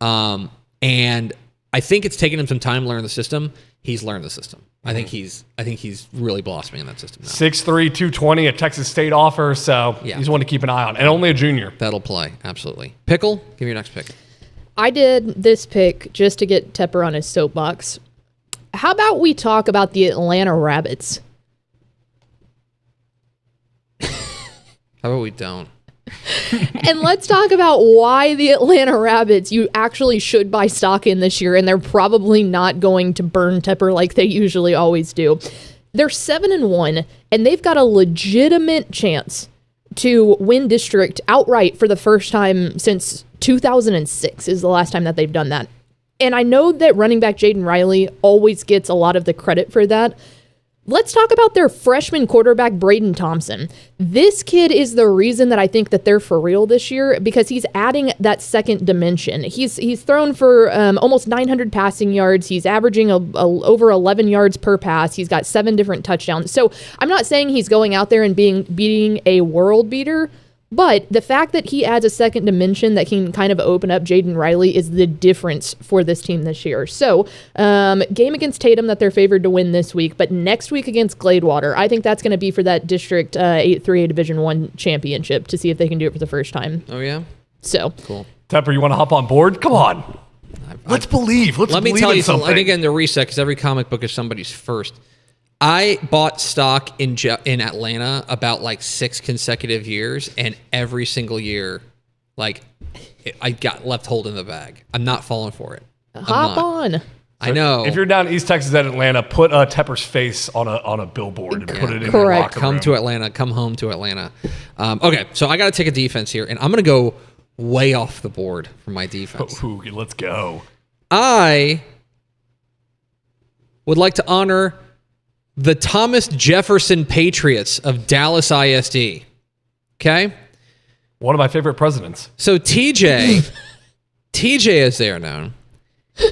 And I think it's taken him some time to learn the system. He's learned the system. I think he's really blossoming in that system now. 6'3", 220, a Texas State offer, so he's one to keep an eye on. And only a junior. That'll play, absolutely. Pickle, give me your next pick. I did this pick just to get Tepper on his soapbox. How about we talk about the Atlanta Rabbits? How about we don't? And let's talk about why the Atlanta Rabbits you actually should buy stock in this year, and they're probably not going to burn Tepper like they usually always do. They're 7-1, and they've got a legitimate chance to win district outright for the first time since 2006 is the last time that they've done that. And I know that running back Jaden Riley always gets a lot of the credit for that, Let's talk about their freshman quarterback, Braden Thompson. This kid is the reason that I think that they're for real this year, because he's adding that second dimension. He's thrown for almost 900 passing yards. He's averaging over 11 yards per pass. He's got 7 different touchdowns. So I'm not saying he's going out there and beating a world beater, but the fact that he adds a second dimension that can kind of open up Jaden Riley is the difference for this team this year. So, game against Tatum that they're favored to win this week, but next week against Gladewater, I think that's going to be for that District 3A Division I championship to see if they can do it for the first time. Oh, yeah? So. Cool. Tepper, you want to hop on board? Come on. Let's believe. Let me tell you something. I didn't get into reset because every comic book is somebody's first. I bought stock in Atlanta about like 6 consecutive years, and every single year, like, I got left holding the bag. I'm not falling for it. Hop on. I know. If you're down East Texas at Atlanta, put Tepper's face on a billboard and put it in the locker Come room. to Atlanta. Come home to Atlanta. Okay, so I got to take a defense here, and I'm going to go way off the board for my defense. Ooh, let's go. I would like to honor the Thomas Jefferson Patriots of Dallas ISD. Okay? One of my favorite presidents. So TJ, as they are known,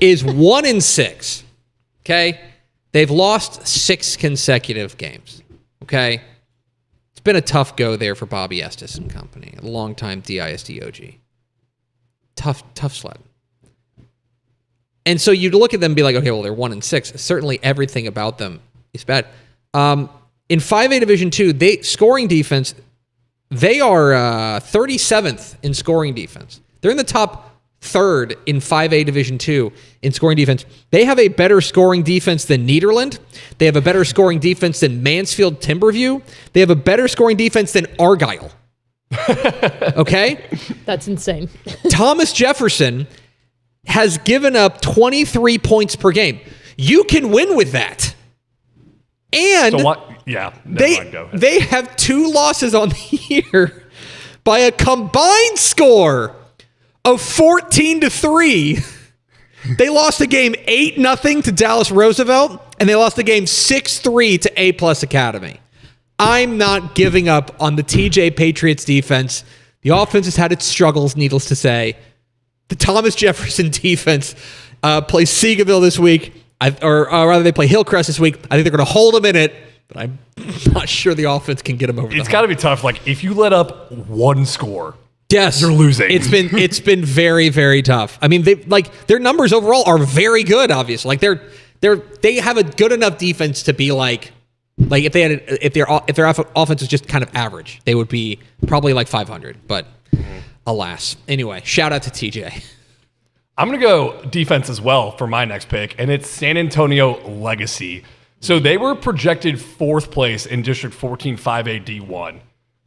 is 1-6. Okay? They've lost 6 consecutive games. Okay? It's been a tough go there for Bobby Estes and company, a longtime DISD OG. Tough sled. And so you'd look at them and be like, okay, well, they're 1-6. Certainly everything about them is bad. In 5A Division II, scoring defense, they are 37th in scoring defense. They're in the top 3rd in 5A Division II in scoring defense. They have a better scoring defense than Nederland. They have a better scoring defense than Mansfield Timberview. They have a better scoring defense than Argyle. Okay? That's insane. Thomas Jefferson has given up 23 points per game. You can win with that. And so what? Yeah, they have 2 losses on the year by a combined score of 14-3. They lost a game 8-0 to Dallas Roosevelt, and they lost the game 6-3 to A+ Academy. I'm not giving up on the TJ Patriots defense. The offense has had its struggles, needless to say. The Thomas Jefferson defense plays Seagoville this week. Or rather, they play Hillcrest this week. I think they're going to hold them in it, but I'm not sure the offense can get them over. It's got to be tough. Like, if you let up 1 score, yes, you're losing. It's been very, very tough. I mean, their numbers overall are very good. Obviously, like they have a good enough defense to be like if their offense was just kind of average, they would be probably like 500. But alas, anyway, shout out to TJ. I'm going to go defense as well for my next pick, and it's San Antonio Legacy. So they were projected 4th place in District 14 5A D1.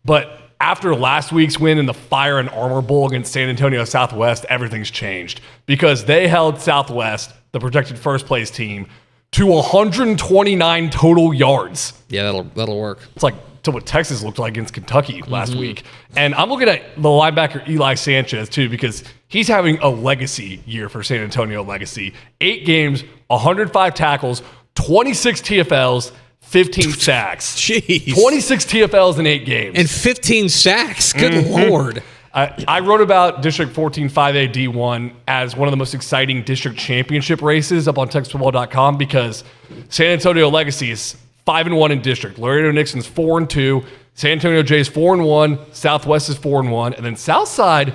But after last week's win in the Fire and Armor Bowl against San Antonio Southwest, everything's changed because they held Southwest, the projected 1st place team, to 129 total yards. Yeah, that'll work. It's like to what Texas looked like against Kentucky last week. And I'm looking at the linebacker Eli Sanchez too, because he's having a legacy year for San Antonio Legacy. 8 games, 105 tackles, 26 TFLs, 15 sacks. Jeez. 26 TFLs in 8 games. And 15 sacks. Good Lord. I wrote about District 14 5A D1 as one of the most exciting district championship races up on TexasFootball.com because San Antonio Legacy is 5-1 in district. Laredo Nixon's 4-2. San Antonio Jay's 4-1. Southwest is 4-1. And then Southside,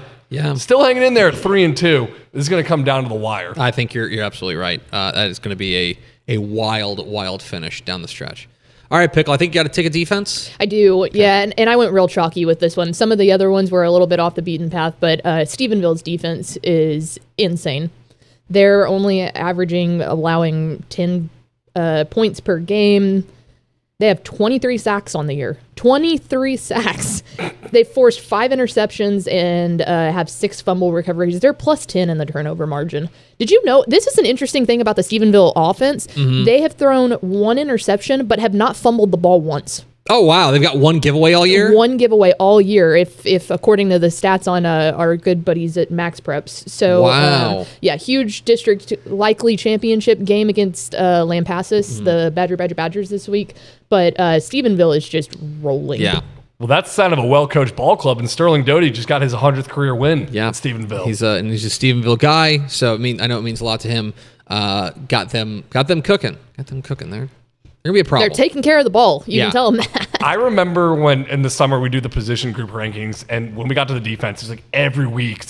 still hanging in there at 3-2. This is going to come down to the wire. I think you're absolutely right. That is going to be a wild finish down the stretch. All right, Pickle, I think you got to take a defense. I do, okay. Yeah, and I went real chalky with this one. Some of the other ones were a little bit off the beaten path, but Stephenville's defense is insane. They're only allowing 10 points per game. They have 23 sacks on the year. 23 sacks. They forced 5 interceptions and have 6 fumble recoveries. They're plus 10 in the turnover margin. Did you know, this is an interesting thing about the Stephenville offense. Mm-hmm. They have thrown 1 interception, but have not fumbled the ball once. Oh, wow. They've got one giveaway all year? One giveaway all year, if according to the stats on our good buddies at Max Preps. So, wow. Huge district likely championship game against Lampasas, the Badgers this week. But Stephenville is just rolling. Yeah. Well, that's the sign of a well-coached ball club, and Sterling Doty just got his 100th career win in Stephenville. He's a Stephenville guy, so I know it means a lot to him. Got them cooking. Got them cooking there. They're going to be a problem. They're taking care of the ball. You can tell them that. I remember when in the summer we do the position group rankings, and when we got to the defense, it's like every week,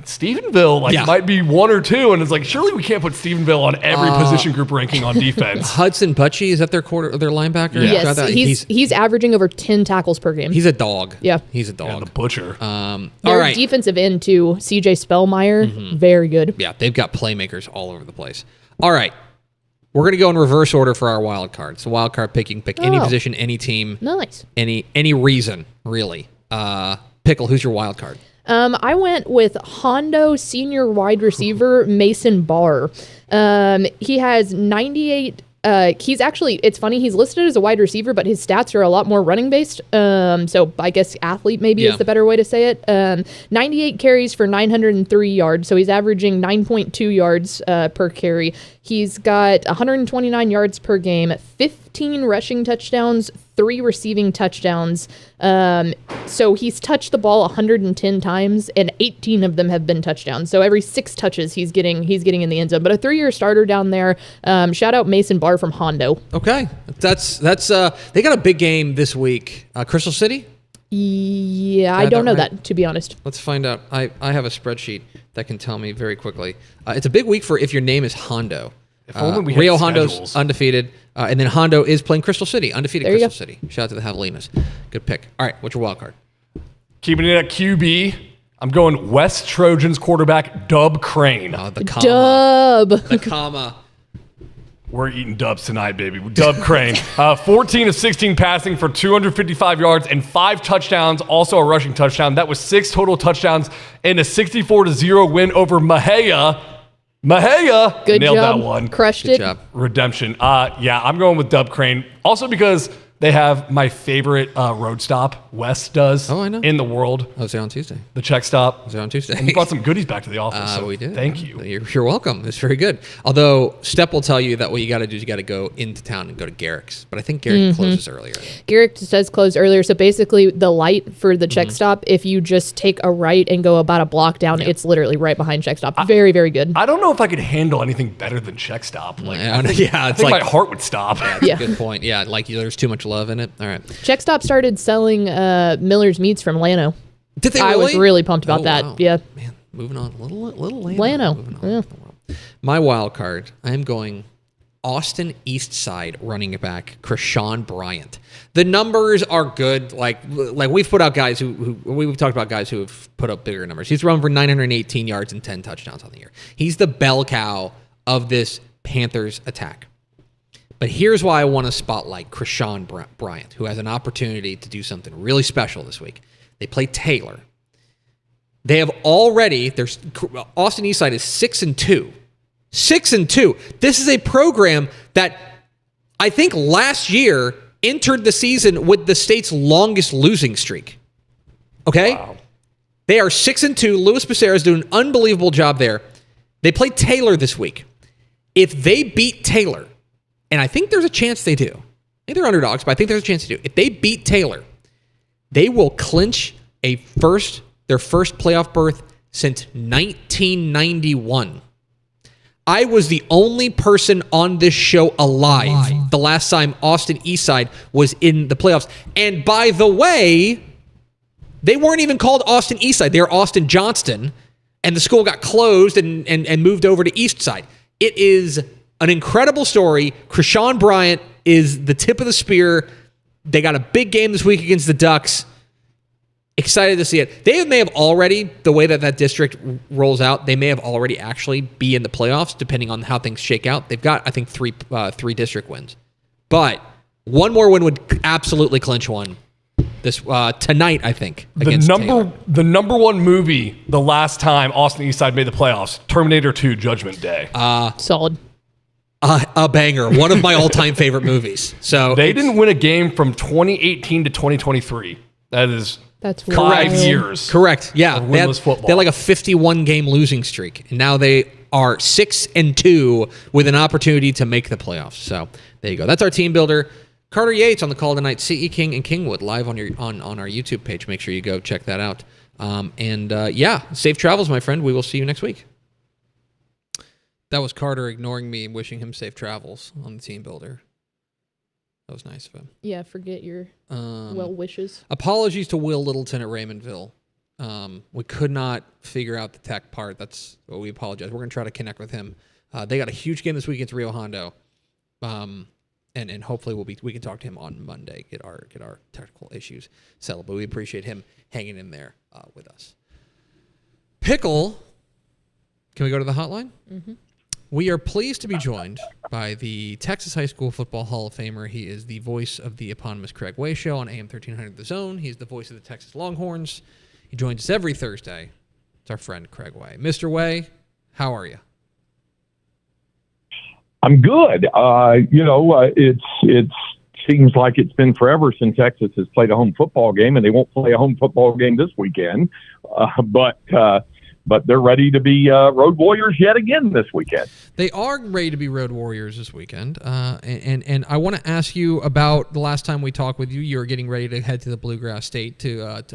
Stephenville might be one or two, and it's like, surely we can't put Stephenville on every position group ranking on defense. Hudson Butchie, is that their linebacker? Yeah. Yes, he's averaging over 10 tackles per game. He's a dog. Yeah. He's a dog. Yeah, the butcher. All right. Defensive end, too. CJ Spellmeyer, very good. Yeah, they've got playmakers all over the place. All right. We're going to go in reverse order for our wild card. So wild card picking, pick any position, any team. Nice. Any reason, really. Pickle, who's your wild card? I went with Hondo senior wide receiver Mason Barr. He has 98. He's actually, it's funny, he's listed as a wide receiver, but his stats are a lot more running based. So I guess athlete maybe is the better way to say it. 98 carries for 903 yards. So he's averaging 9.2 yards per carry. He's got 129 yards per game, 15 rushing touchdowns, 3 receiving touchdowns. So he's touched the ball 110 times, and 18 of them have been touchdowns. So every 6 touches, he's getting in the end zone. But a 3-year starter down there. Shout out Mason Barr from Hondo. Okay, that's they got a big game this week. Crystal City. Yeah, I don't know that, to be honest. Let's find out. I have a spreadsheet that can tell me very quickly. It's a big week for if your name is Hondo. If only we had Rio schedules. Hondo's undefeated, and then Hondo is playing Crystal City, undefeated Crystal City. Shout out to the Javelinas. Good pick. All right, what's your wild card? Keeping it at QB, I'm going West Trojans quarterback Dub Crane. The comma. Dub. The comma. We're eating dubs tonight, baby. Dub Crane. 14 of 16 passing for 255 yards and 5 touchdowns, also a rushing touchdown. That was 6 total touchdowns and a 64-0 win over Mahia. Good nailed job. that one. Crushed Good it. job. Redemption. I'm going with Dub Crane. Also because they have my favorite road stop, West does, I know. in the world. I was there on Tuesday. The check stop. I was there on Tuesday. And we brought some goodies back to the office. So we did. Thank you. You're welcome. It's very good. Although Step will tell you that what you got to do is you got to go into town and go to Garrick's. But I think Garrick closes earlier. Garrick does close earlier. So basically, the light for the check stop, if you just take a right and go about a block down, it's literally right behind check stop. Very, very good. I don't know if I could handle anything better than check stop. I think like my heart would stop. That's a good point. Yeah, like there's too much love in it. All right. Check stop started selling Miller's Meats from Llano. Did they really? I was really pumped about that. Wow. Yeah. Man, moving on. Little Llano. Yeah. My wild card, I am going Austin East Side running back Krishan Bryant. The numbers are good. Like we've put out guys who we've talked about guys who have put up bigger numbers. He's run for 918 yards and 10 touchdowns on the year. He's the bell cow of this Panthers attack. But here's why I want to spotlight Krishan Bryant, who has an opportunity to do something really special this week. They play Taylor. They have already, Austin Eastside is 6-2. 6-2. This is a program that I think last year entered the season with the state's longest losing streak. Okay? Wow. They are 6-2. Louis Becerra is doing an unbelievable job there. They play Taylor this week. If they beat Taylor, and I think there's a chance they do. I think they're underdogs, but I think there's a chance they do. If they beat Taylor, they will clinch their first playoff berth since 1991. I was the only person on this show alive the last time Austin Eastside was in the playoffs. And by the way, they weren't even called Austin Eastside. They were Austin Johnston, and the school got closed and moved over to Eastside. It is an incredible story. Krishan Bryant is the tip of the spear. They got a big game this week against the Ducks. Excited to see it. They may have already, the way that district rolls out, they may have already actually be in the playoffs, depending on how things shake out. They've got, I think, three district wins. But one more win would absolutely clinch one this tonight, I think, against Taylor. The number one movie the last time Austin Eastside made the playoffs, Terminator 2 Judgment Day. Solid. a banger, one of my all-time favorite movies. So they didn't win a game from 2018 to 2023. That's 5 wild. years. Correct. Yeah, of winless football. They had like a 51 game losing streak, and now they are 6-2 with an opportunity to make the playoffs. So there you go. That's our team builder. Carter Yates on the call tonight. CE King and Kingwood live on our YouTube page. Make sure you go check that out. Safe travels, my friend. We will see you next week. That was Carter ignoring me and wishing him safe travels on the team builder. That was nice of him. Yeah, forget your well wishes. Apologies to Will Littleton at Raymondville. We could not figure out the tech part. That's what we apologize. We're going to try to connect with him. They got a huge game this week against Rio Hondo. And hopefully we can talk to him on Monday, get our technical issues settled. But we appreciate him hanging in there with us. Pickle, can we go to the hotline? Mm-hmm. We are pleased to be joined by the Texas High School Football Hall of Famer. He is the voice of the eponymous Craig Way Show on AM 1300 The Zone. He's the voice of the Texas Longhorns. He joins us every Thursday. It's our friend Craig Way. Mr. Way, how are you? I'm good. It seems like it's been forever since Texas has played a home football game, and they won't play a home football game this weekend. But they're ready to be road warriors yet again this weekend. They are ready to be road warriors this weekend. And I want to ask you about the last time we talked with you. You were getting ready to head to the Bluegrass State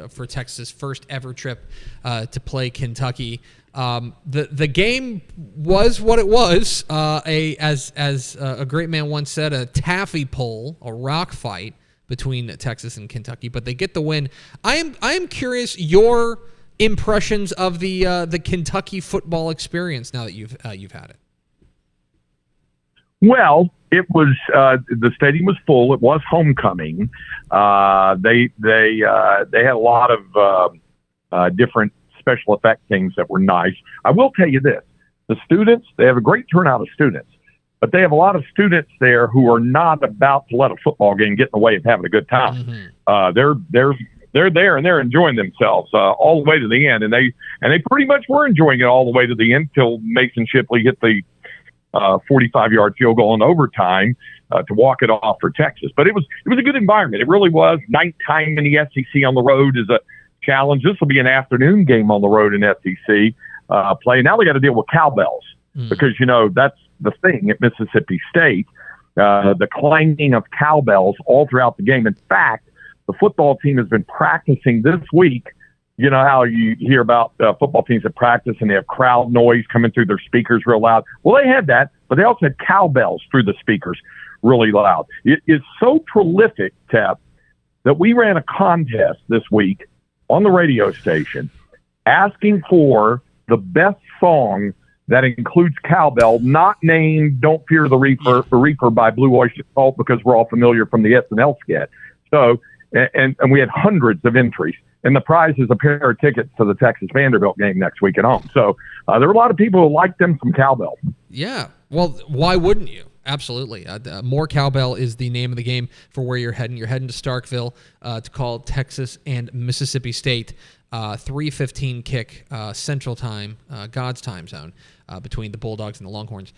for Texas' first ever trip to play Kentucky. The game was what it was. As a great man once said, a taffy pull, a rock fight between Texas and Kentucky. But they get the win. I am curious your impressions of the Kentucky football experience now that you've had it. Well, it was the stadium was full. It was homecoming. They had a lot of different special effect things that were nice. I will tell you this: the students, they have a great turnout of students, but they have a lot of students there who are not about to let a football game get in the way of having a good time. Mm-hmm. They're there and they're enjoying themselves all the way to the end, and they pretty much were enjoying it all the way to the end till Mason Shipley hit the 45-yard field goal in overtime to walk it off for Texas. But it was a good environment. It really was. Nighttime in the SEC on the road is a challenge. This will be an afternoon game on the road in SEC play. Now they got to deal with cowbells because that's the thing at Mississippi State. The clanging of cowbells all throughout the game. In fact, the football team has been practicing this week. You know how you hear about football teams that practice and they have crowd noise coming through their speakers real loud. Well, they had that, but they also had cowbells through the speakers really loud. It is so prolific, Tep, that we ran a contest this week on the radio station asking for the best song that includes cowbell, not named Don't Fear the Reaper by Blue Oyster Cult, because we're all familiar from the SNL sketch. So, and we had hundreds of entries. And the prize is a pair of tickets to the Texas Vanderbilt game next week at home. So there were a lot of people who liked them some cowbell. Yeah. Well, why wouldn't you? Absolutely. More cowbell is the name of the game for where you're heading. You're heading to Starkville to call Texas and Mississippi State. 3:15 kick Central Time, God's time zone, between the Bulldogs and the Longhorns.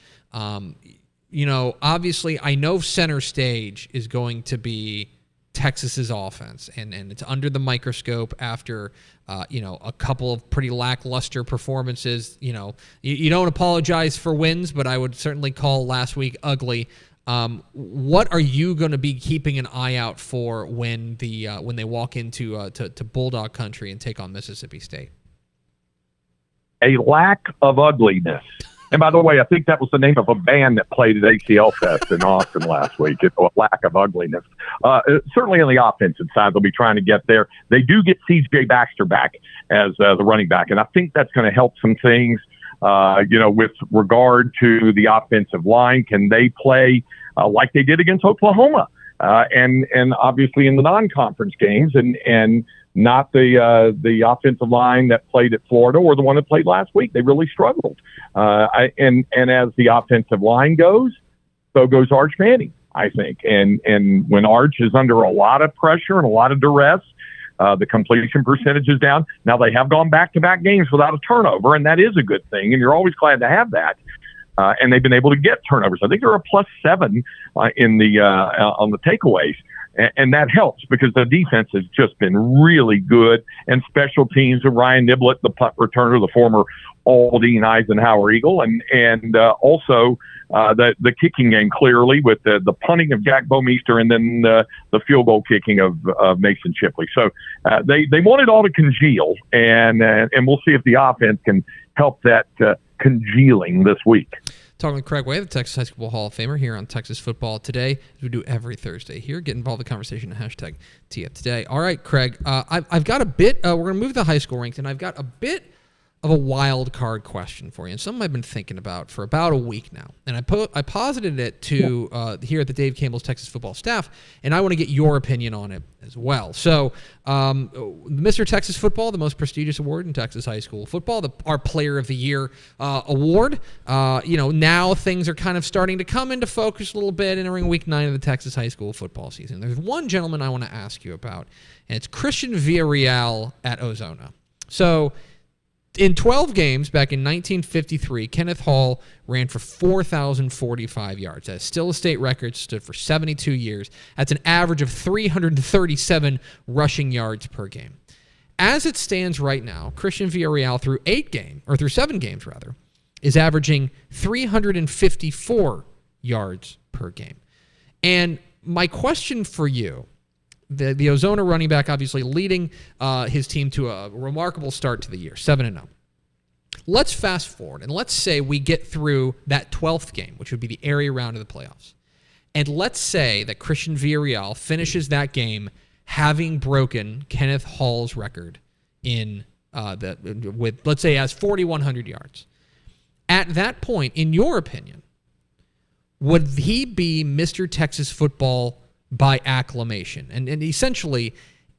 Obviously, I know center stage is going to be Texas's offense, and it's under the microscope after a couple of pretty lackluster performances. You don't apologize for wins, but I would certainly call last week ugly. What are you going to be keeping an eye out for when they walk into to Bulldog country and take on Mississippi State? A lack of ugliness. And by the way, I think that was the name of a band that played at ACL Fest in Austin last week. It's a lack of ugliness. Certainly on the offensive side, they'll be trying to get there. They do get C.J. Baxter back as the running back, and I think that's going to help some things, with regard to the offensive line. Can they play like they did against Oklahoma? And obviously in the non-conference games, and not the offensive line that played at Florida or the one that played last week. They really struggled. And as the offensive line goes, so goes Arch Manning, I think. And when Arch is under a lot of pressure and a lot of duress, the completion percentage is down. Now they have gone back-to-back games without a turnover, and that is a good thing, and you're always glad to have that. and they've been able to get turnovers. I think they're a +7 in the on the takeaways. And that helps because the defense has just been really good. And special teams of Ryan Niblett, the punt returner, the former Aldine Eisenhower Eagle, and also the kicking game clearly with the punting of Jack Bomeister and then the field goal kicking of Mason Chipley. So they want it all to congeal, and we'll see if the offense can help that congealing this week. Talking with Craig Way, the Texas High School Hall of Famer, here on Texas Football Today, as we do every Thursday here. Get involved in the conversation, hashtag TFToday. All right, Craig, I've got a bit, we're going to move to the high school ranks, and I've got a bit of a wild card question for you, and something I've been thinking about for about a week now. And I posited it to here at the Dave Campbell's Texas Football staff, and I want to get your opinion on it as well. So, Mr. Texas Football, the most prestigious award in Texas high school football, our Player of the Year award. Now things are kind of starting to come into focus a little bit entering week 9 of the Texas high school football season. There's one gentleman I want to ask you about, and it's Christian Villarreal at Ozona. So, in 12 games back in 1953, Kenneth Hall ran for 4,045 yards. That's still a state record, stood for 72 years. That's an average of 337 rushing yards per game. As it stands right now, Christian Villarreal through 7 games, is averaging 354 yards per game. And my question for you, the Ozona running back obviously leading his team to a remarkable start to the year, 7-0. Let's fast forward, and let's say we get through that 12th game, which would be the area round of the playoffs. And let's say that Christian Villarreal finishes that game having broken Kenneth Hall's record let's say, has 4,100 yards. At that point, in your opinion, would he be Mr. Texas Football by acclamation? And essentially,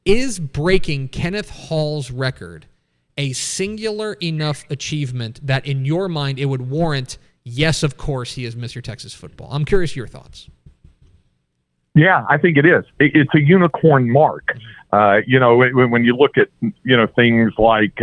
is breaking Kenneth Hall's record a singular enough achievement that in your mind it would warrant, yes, of course, he is Mr. Texas Football? I'm curious your thoughts. Yeah, I think it is. It's a unicorn mark. When you look at, things like,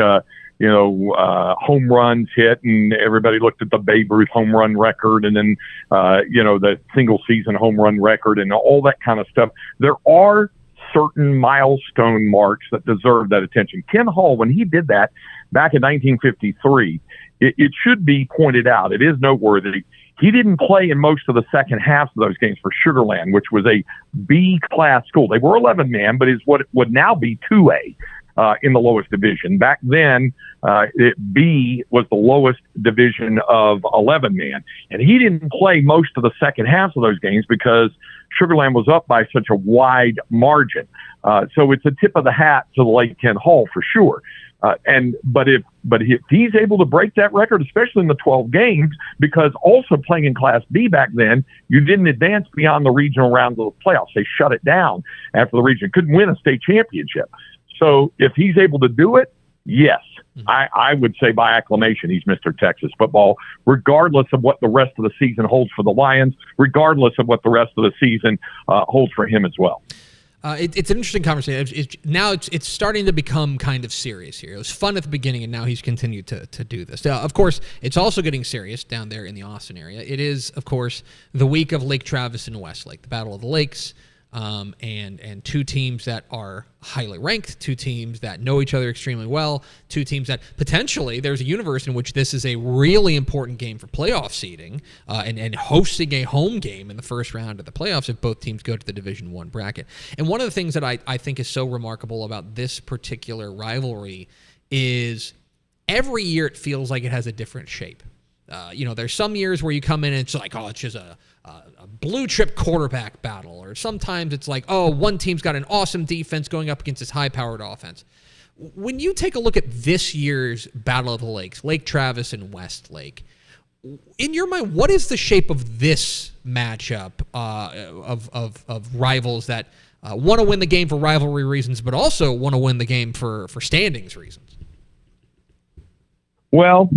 home runs hit, and everybody looked at the Babe Ruth home run record, and then, the single season home run record and all that kind of stuff. There are certain milestone marks that deserve that attention. Ken Hall, when he did that back in 1953, it should be pointed out, it is noteworthy, he didn't play in most of the second halves of those games for Sugar Land, which was a B-class school. They were 11-man, but is what would now be 2A. In the lowest division. Back then, B was the lowest division of 11-man. And he didn't play most of the second half of those games because Sugar Land was up by such a wide margin. So it's a tip of the hat to the late Ken Hall for sure. But if he's able to break that record, especially in the 12 games, because also playing in Class B back then, you didn't advance beyond the regional round of the playoffs. They shut it down after the region. Couldn't win a state championship. So if he's able to do it, yes, I would say by acclamation he's Mr. Texas Football, regardless of what the rest of the season holds for the Lions, regardless of what the rest of the season holds for him as well. It's an interesting conversation. Now it's starting to become kind of serious here. It was fun at the beginning, and now he's continued to do this. Of course, it's also getting serious down there in the Austin area. It is, of course, the week of Lake Travis and Westlake, the Battle of the Lakes. And two teams that are highly ranked, two teams that know each other extremely well, two teams that potentially there's a universe in which this is a really important game for playoff seeding and hosting a home game in the first round of the playoffs if both teams go to the Division I bracket. And one of the things that I think is so remarkable about this particular rivalry is every year it feels like it has a different shape. There's some years where you come in and it's like, it's just a blue chip quarterback battle. Or sometimes it's like, one team's got an awesome defense going up against this high-powered offense. When you take a look at this year's Battle of the Lakes, Lake Travis and Westlake, in your mind, what is the shape of this matchup of rivals that want to win the game for rivalry reasons, but also want to win the game for standings reasons? Well,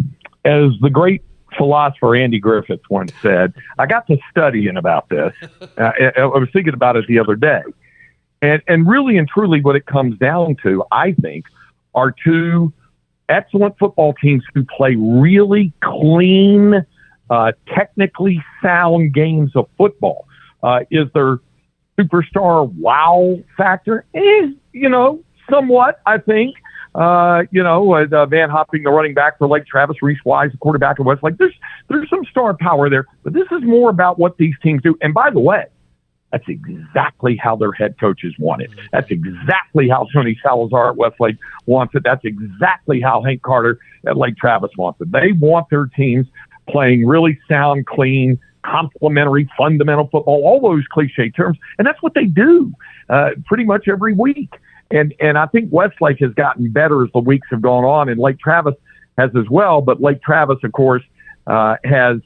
as the great philosopher Andy Griffith once said, I got to studying about this. I was thinking about it the other day. And really and truly what it comes down to, I think, are two excellent football teams who play really clean technically sound games of football. Is there superstar wow factor? Somewhat, I think. Van Hopping, the running back for Lake Travis, Reese Wise, the quarterback of Westlake. There's some star power there, but this is more about what these teams do. And by the way, that's exactly how their head coaches want it. That's exactly how Tony Salazar at Westlake wants it. That's exactly how Hank Carter at Lake Travis wants it. They want their teams playing really sound, clean, complementary, fundamental football, all those cliche terms. And that's what they do pretty much every week. And I think Westlake has gotten better as the weeks have gone on, and Lake Travis has as well. But Lake Travis, of course, has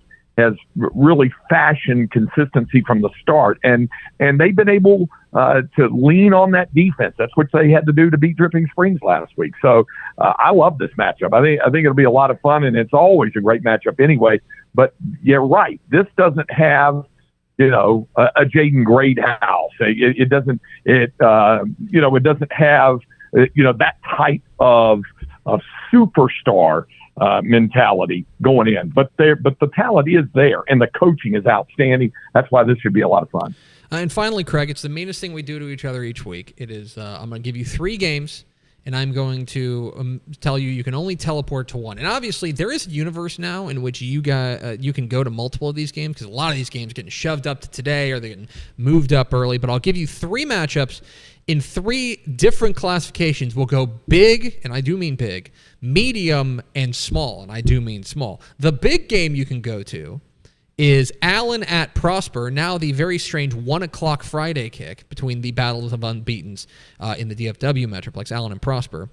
really fashioned consistency from the start, and they've been able to lean on that defense. That's what they had to do to beat Dripping Springs last week. So I love this matchup. I think it'll be a lot of fun, and it's always a great matchup anyway. But you're right, this doesn't have a Jaden Greathouse. It doesn't have that type of superstar mentality going in, but the talent is there, and the coaching is outstanding. That's why this should be a lot of fun. And finally, Craig, it's the meanest thing we do to each other each week. It is I'm going to give you 3 games, and I'm going to tell you can only teleport to one. And obviously, there is a universe now in which you can go to multiple of these games, because a lot of these games are getting shoved up to today, or they're getting moved up early. But I'll give you 3 matchups in 3 different classifications. We'll go big, and I do mean big, medium, and small, and I do mean small. The big game you can go to is Allen at Prosper, now the very strange 1 o'clock Friday kick between the battles of unbeatens in the DFW Metroplex, Allen and Prosper.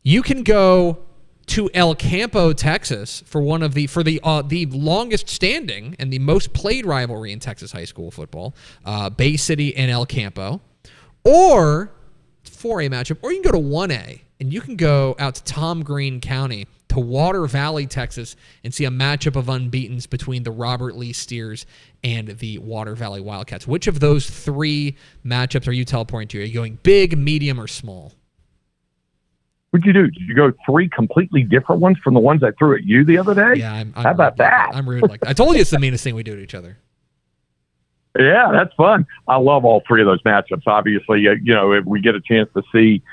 You can go to El Campo, Texas for the longest standing and the most played rivalry in Texas high school football, Bay City and El Campo, or 4A matchup, or you can go to 1A and you can go out to Tom Green County to Water Valley, Texas, and see a matchup of unbeatens between the Robert Lee Steers and the Water Valley Wildcats. Which of those 3 matchups are you teleporting to? Are you going big, medium, or small? What'd you do? Did you go 3 completely different ones from the ones I threw at you the other day? Yeah, how about that? I'm rude like that. I told you it's the meanest thing we do to each other. Yeah, that's fun. I love all 3 of those matchups. Obviously, if we get a chance to see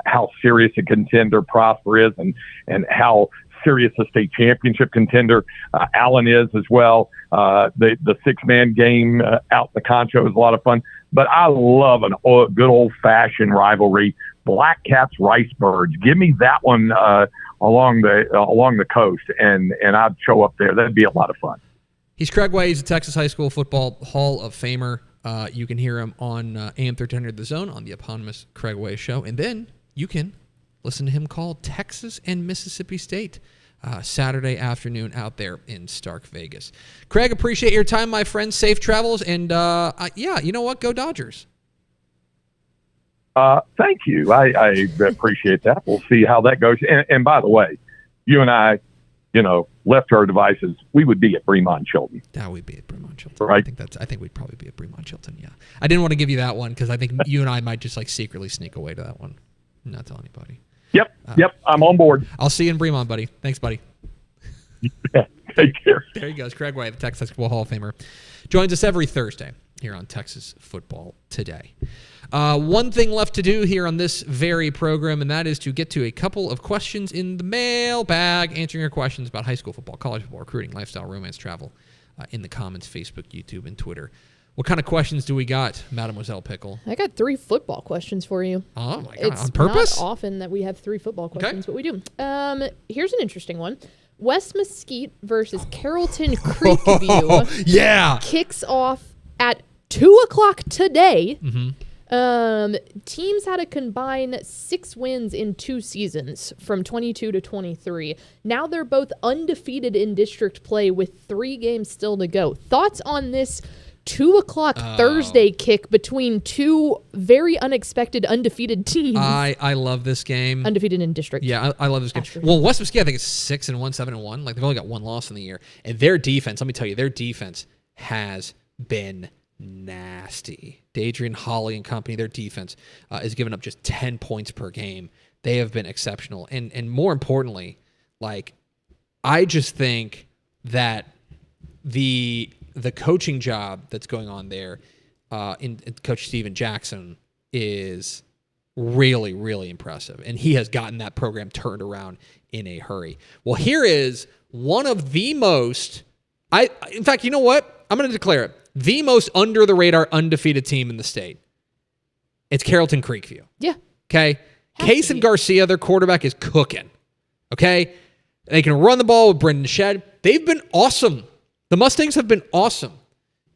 how serious a contender Prosper is, and how serious a state championship contender Allen is as well. The 6-man game out in the Concho is a lot of fun. But I love a good old-fashioned rivalry. Black Caps, Ricebirds. Give me that one along the coast, and I'd show up there. That'd be a lot of fun. He's Craig Way. He's a Texas High School Football Hall of Famer. You can hear him on AM 1300 The Zone on the eponymous Craig Way Show. And then you can listen to him call Texas and Mississippi State Saturday afternoon out there in Stark Vegas. Craig, appreciate your time, my friend. Safe travels. And, you know what? Go Dodgers. Thank you. I appreciate that. We'll see how that goes. And by the way, you and I, left our devices, we would be at Bremont Chilton. That would be at Bremont Chilton. Right. I think we'd probably be at Bremont Chilton. Yeah. I didn't want to give you that one because I think you and I might just secretly sneak away to that one. Not tell anybody. Yep. I'm on board. I'll see you in Bremont, buddy. Thanks, buddy. Yeah, take care. There he goes. Craig Way, the Texas Football Hall of Famer, joins us every Thursday here on Texas Football Today. One thing left to do here on this very program, and that is to get to a couple of questions in the mailbag, answering your questions about high school football, college football, recruiting, lifestyle, romance, travel, in the comments, Facebook, YouTube, and Twitter. What kind of questions do we got, Mademoiselle Pickle? I got 3 football questions for you. Oh, my God. It's on purpose? not often that we have 3 football questions, but we do. Here's an interesting one. West Mesquite versus Carrollton Creekview. Yeah. Kicks off at 2 o'clock today. Mm-hmm. Teams had a combined 6 wins in 2 seasons from 22 to 23. Now they're both undefeated in district play with 3 games still to go. Thoughts on this 2 o'clock Thursday kick between 2 very unexpected undefeated teams? I love this game. Undefeated in district. Yeah, I love this game. Well, West Mesquite, I think it's 6-1, 7-1. They've only got 1 loss in the year. And their defense, let me tell you, their defense has been nasty. Adrian Holly and company, their defense is giving up just 10 points per game. They have been exceptional. And more importantly, I just think that the coaching job that's going on there in Coach Steven Jackson is really, really impressive. And he has gotten that program turned around in a hurry. Well, here is one of the most, in fact, you know what? I'm going to declare it. The most under-the-radar undefeated team in the state. It's Carrollton Creekview. Yeah. Okay? Case and Garcia, their quarterback, is cooking. Okay? They can run the ball with Brendan Shedd. They've been awesome. The Mustangs have been awesome.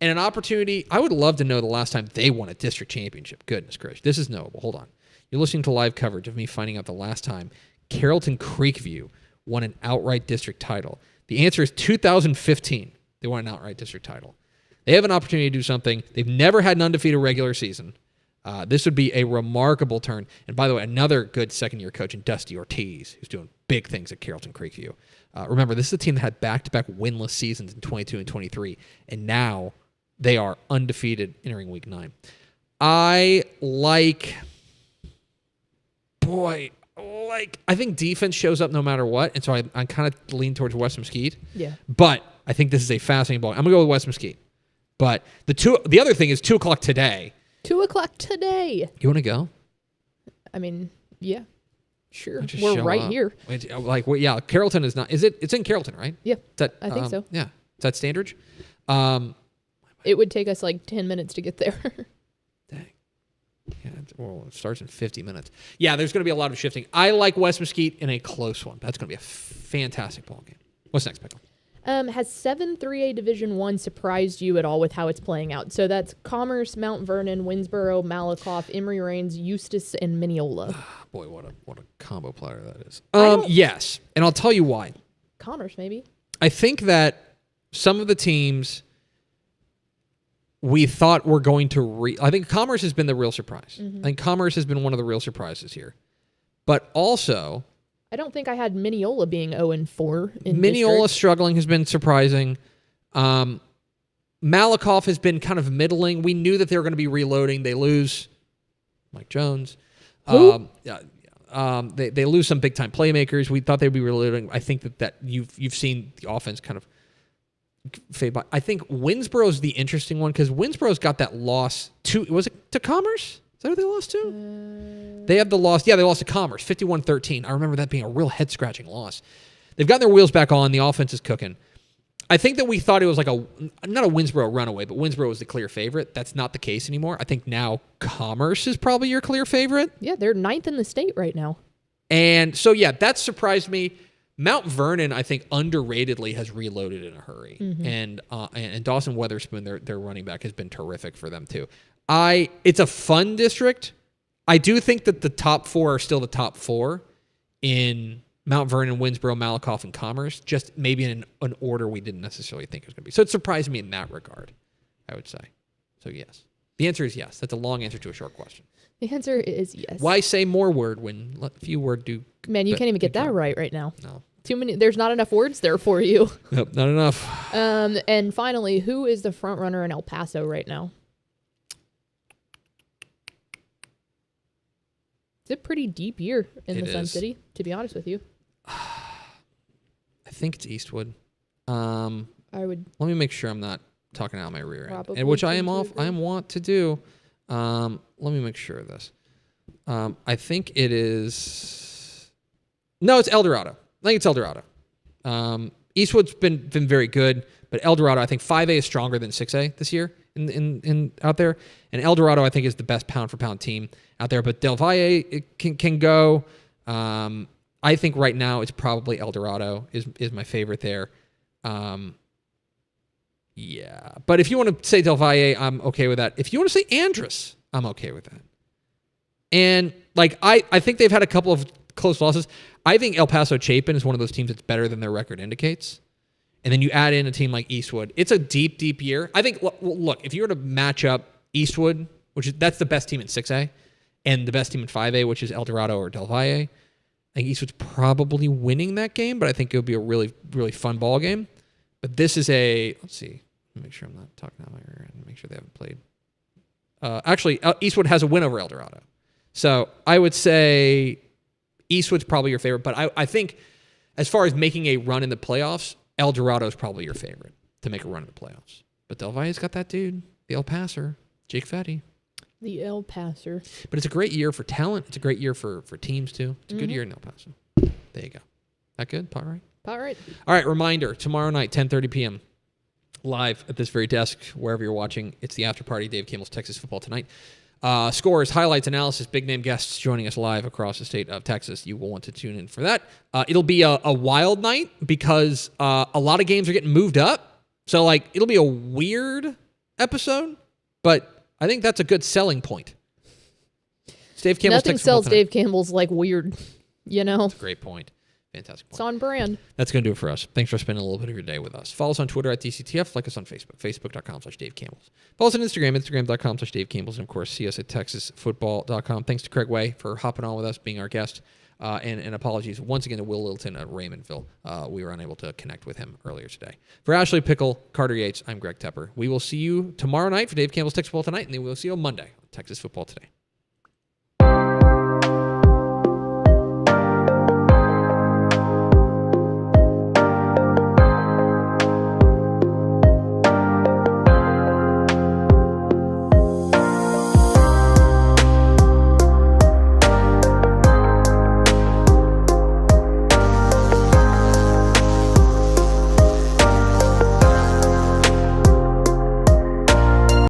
And an opportunity, I would love to know the last time they won a district championship. Goodness gracious. This is knowable. Hold on. You're listening to live coverage of me finding out the last time Carrollton Creekview won an outright district title. The answer is 2015. They won an outright district title. They have an opportunity to do something. They've never had an undefeated regular season. This would be a remarkable turn. And by the way, another good second-year coach in Dusty Ortiz, who's doing big things at Carrollton Creekview. Remember, this is a team that had back-to-back winless seasons in 22 and 23, and now they are undefeated entering Week 9. I think defense shows up no matter what, and so I kind of lean towards West Mesquite. Yeah. But I think this is a fascinating ball. I'm going to go with West Mesquite. But the other thing is 2 o'clock today. 2 o'clock today. You want to go? I mean, yeah. Sure. Just We're show right up. here. Yeah, Carrollton is not. It's in Carrollton, right? Yeah. That, I think so. Yeah. Is that Standridge? It would take us like 10 minutes to get there. Dang. Yeah, it starts in 50 minutes. Yeah, there's going to be a lot of shifting. I like West Mesquite in a close one. That's going to be a fantastic ball game. What's next, Pickle? Has 7 3A Division I surprised you at all with how it's playing out? So that's Commerce, Mount Vernon, Winsboro, Malakoff, Emory Rains, Eustis, and Mineola. Boy, what a combo platter that is. Yes, and I'll tell you why. Commerce, maybe. I think that some of the teams we thought were going to I think Commerce has been the real surprise. Mm-hmm. I think Commerce has been one of the real surprises here. But also, I don't think I had Mineola being 0-4 in Mineola district. struggling has been surprising. Malakoff has been kind of middling. We knew that they were going to be reloading. They lose Mike Jones. Who? They lose some big time playmakers. We thought they'd be reloading. I think that you've seen the offense kind of fade by. I think Winsboro's the interesting one because Winsboro's got that loss to Commerce? Is that who they lost to? They had the loss. Yeah, they lost to Commerce, 51-13. I remember that being a real head-scratching loss. They've gotten their wheels back on. The offense is cooking. I think that we thought it was like not a Winsboro runaway, but Winsboro was the clear favorite. That's not the case anymore. I think now Commerce is probably your clear favorite. Yeah, they're 9th in the state right now. And so, yeah, that surprised me. Mount Vernon, I think, underratedly has reloaded in a hurry. Mm-hmm. And Dawson Weatherspoon, their running back, has been terrific for them, too. It's a fun district. I do think that the top 4 are still the top 4 in Mount Vernon, Winsboro, Malakoff, and Commerce, just maybe in an order we didn't necessarily think it was going to be. So it surprised me in that regard, I would say. So yes. The answer is yes. That's a long answer to a short question. The answer is yes. Why say more word when few word do? Man, you can't even get that right now. No. Too many. There's not enough words there for you. Nope, not enough. And finally, who is the front runner in El Paso right now? It's a pretty deep year in the Sun City, to be honest with you. I think it's Eastwood. I would. Let me make sure I'm not talking out my rear end, Probably and which I am want to do. Let me make sure of this. I think it is. No, it's El Dorado. I think it's El Dorado. Eastwood's been very good, but El Dorado, I think 5A is stronger than 6A this year in out there, and El Dorado I think is the best pound for pound team out there. But Del Valle can go. I think right now it's probably El Dorado is my favorite there. Yeah, but if you want to say Del Valle, I'm okay with that. If you want to say Andrus, I'm okay with that. And like I think they've had a couple of close losses. I think El Paso Chapin is one of those teams that's better than their record indicates. And then you add in a team like Eastwood. It's a deep, deep year. I think, look, if you were to match up Eastwood, that's the best team in 6A, and the best team in 5A, which is El Dorado or Del Valle, I think Eastwood's probably winning that game, but I think it would be a really, really fun ball game. But this is let's see. Let me make sure I'm not talking out my rear end. Make sure they haven't played. Actually, Eastwood has a win over El Dorado. So I would say Eastwood's probably your favorite, but I think as far as making a run in the playoffs, El Dorado is probably your favorite. to make a run in the playoffs. But Del Valle's got that dude, the El Passer, Jake Fetty. The El Passer. But it's a great year for talent. It's a great year for teams, too. It's a good year in El Paso. There you go. That good? Pot right? Pot right. All right, reminder, tomorrow night, 10:30 p.m., live at this very desk, wherever you're watching. It's the after party, Dave Campbell's Texas Football Tonight. Scores, highlights, analysis, big-name guests joining us live across the state of Texas. You will want to tune in for that. It'll be a wild night because a lot of games are getting moved up. So, like, it'll be a weird episode, but I think that's a good selling point. It's Dave Campbell's Nothing Texas sells Football Tonight. Dave Campbell's like weird, you know? That's a great point. Fantastic point. It's on brand. That's going to do it for us. Thanks for spending a little bit of your day with us. Follow us on Twitter at DCTF. Like us on Facebook, facebook.com/Dave Campbell's. Follow us on Instagram, instagram.com/Dave Campbell's. And, of course, see us at texasfootball.com. Thanks to Craig Way for hopping on with us, being our guest. And apologies once again to Will Littleton at Raymondville. We were unable to connect with him earlier today. For Ashley Pickle, Carter Yates, I'm Greg Tepper. We will see you tomorrow night for Dave Campbell's Texas Football Tonight, and then we'll see you on Monday on Texas Football Today.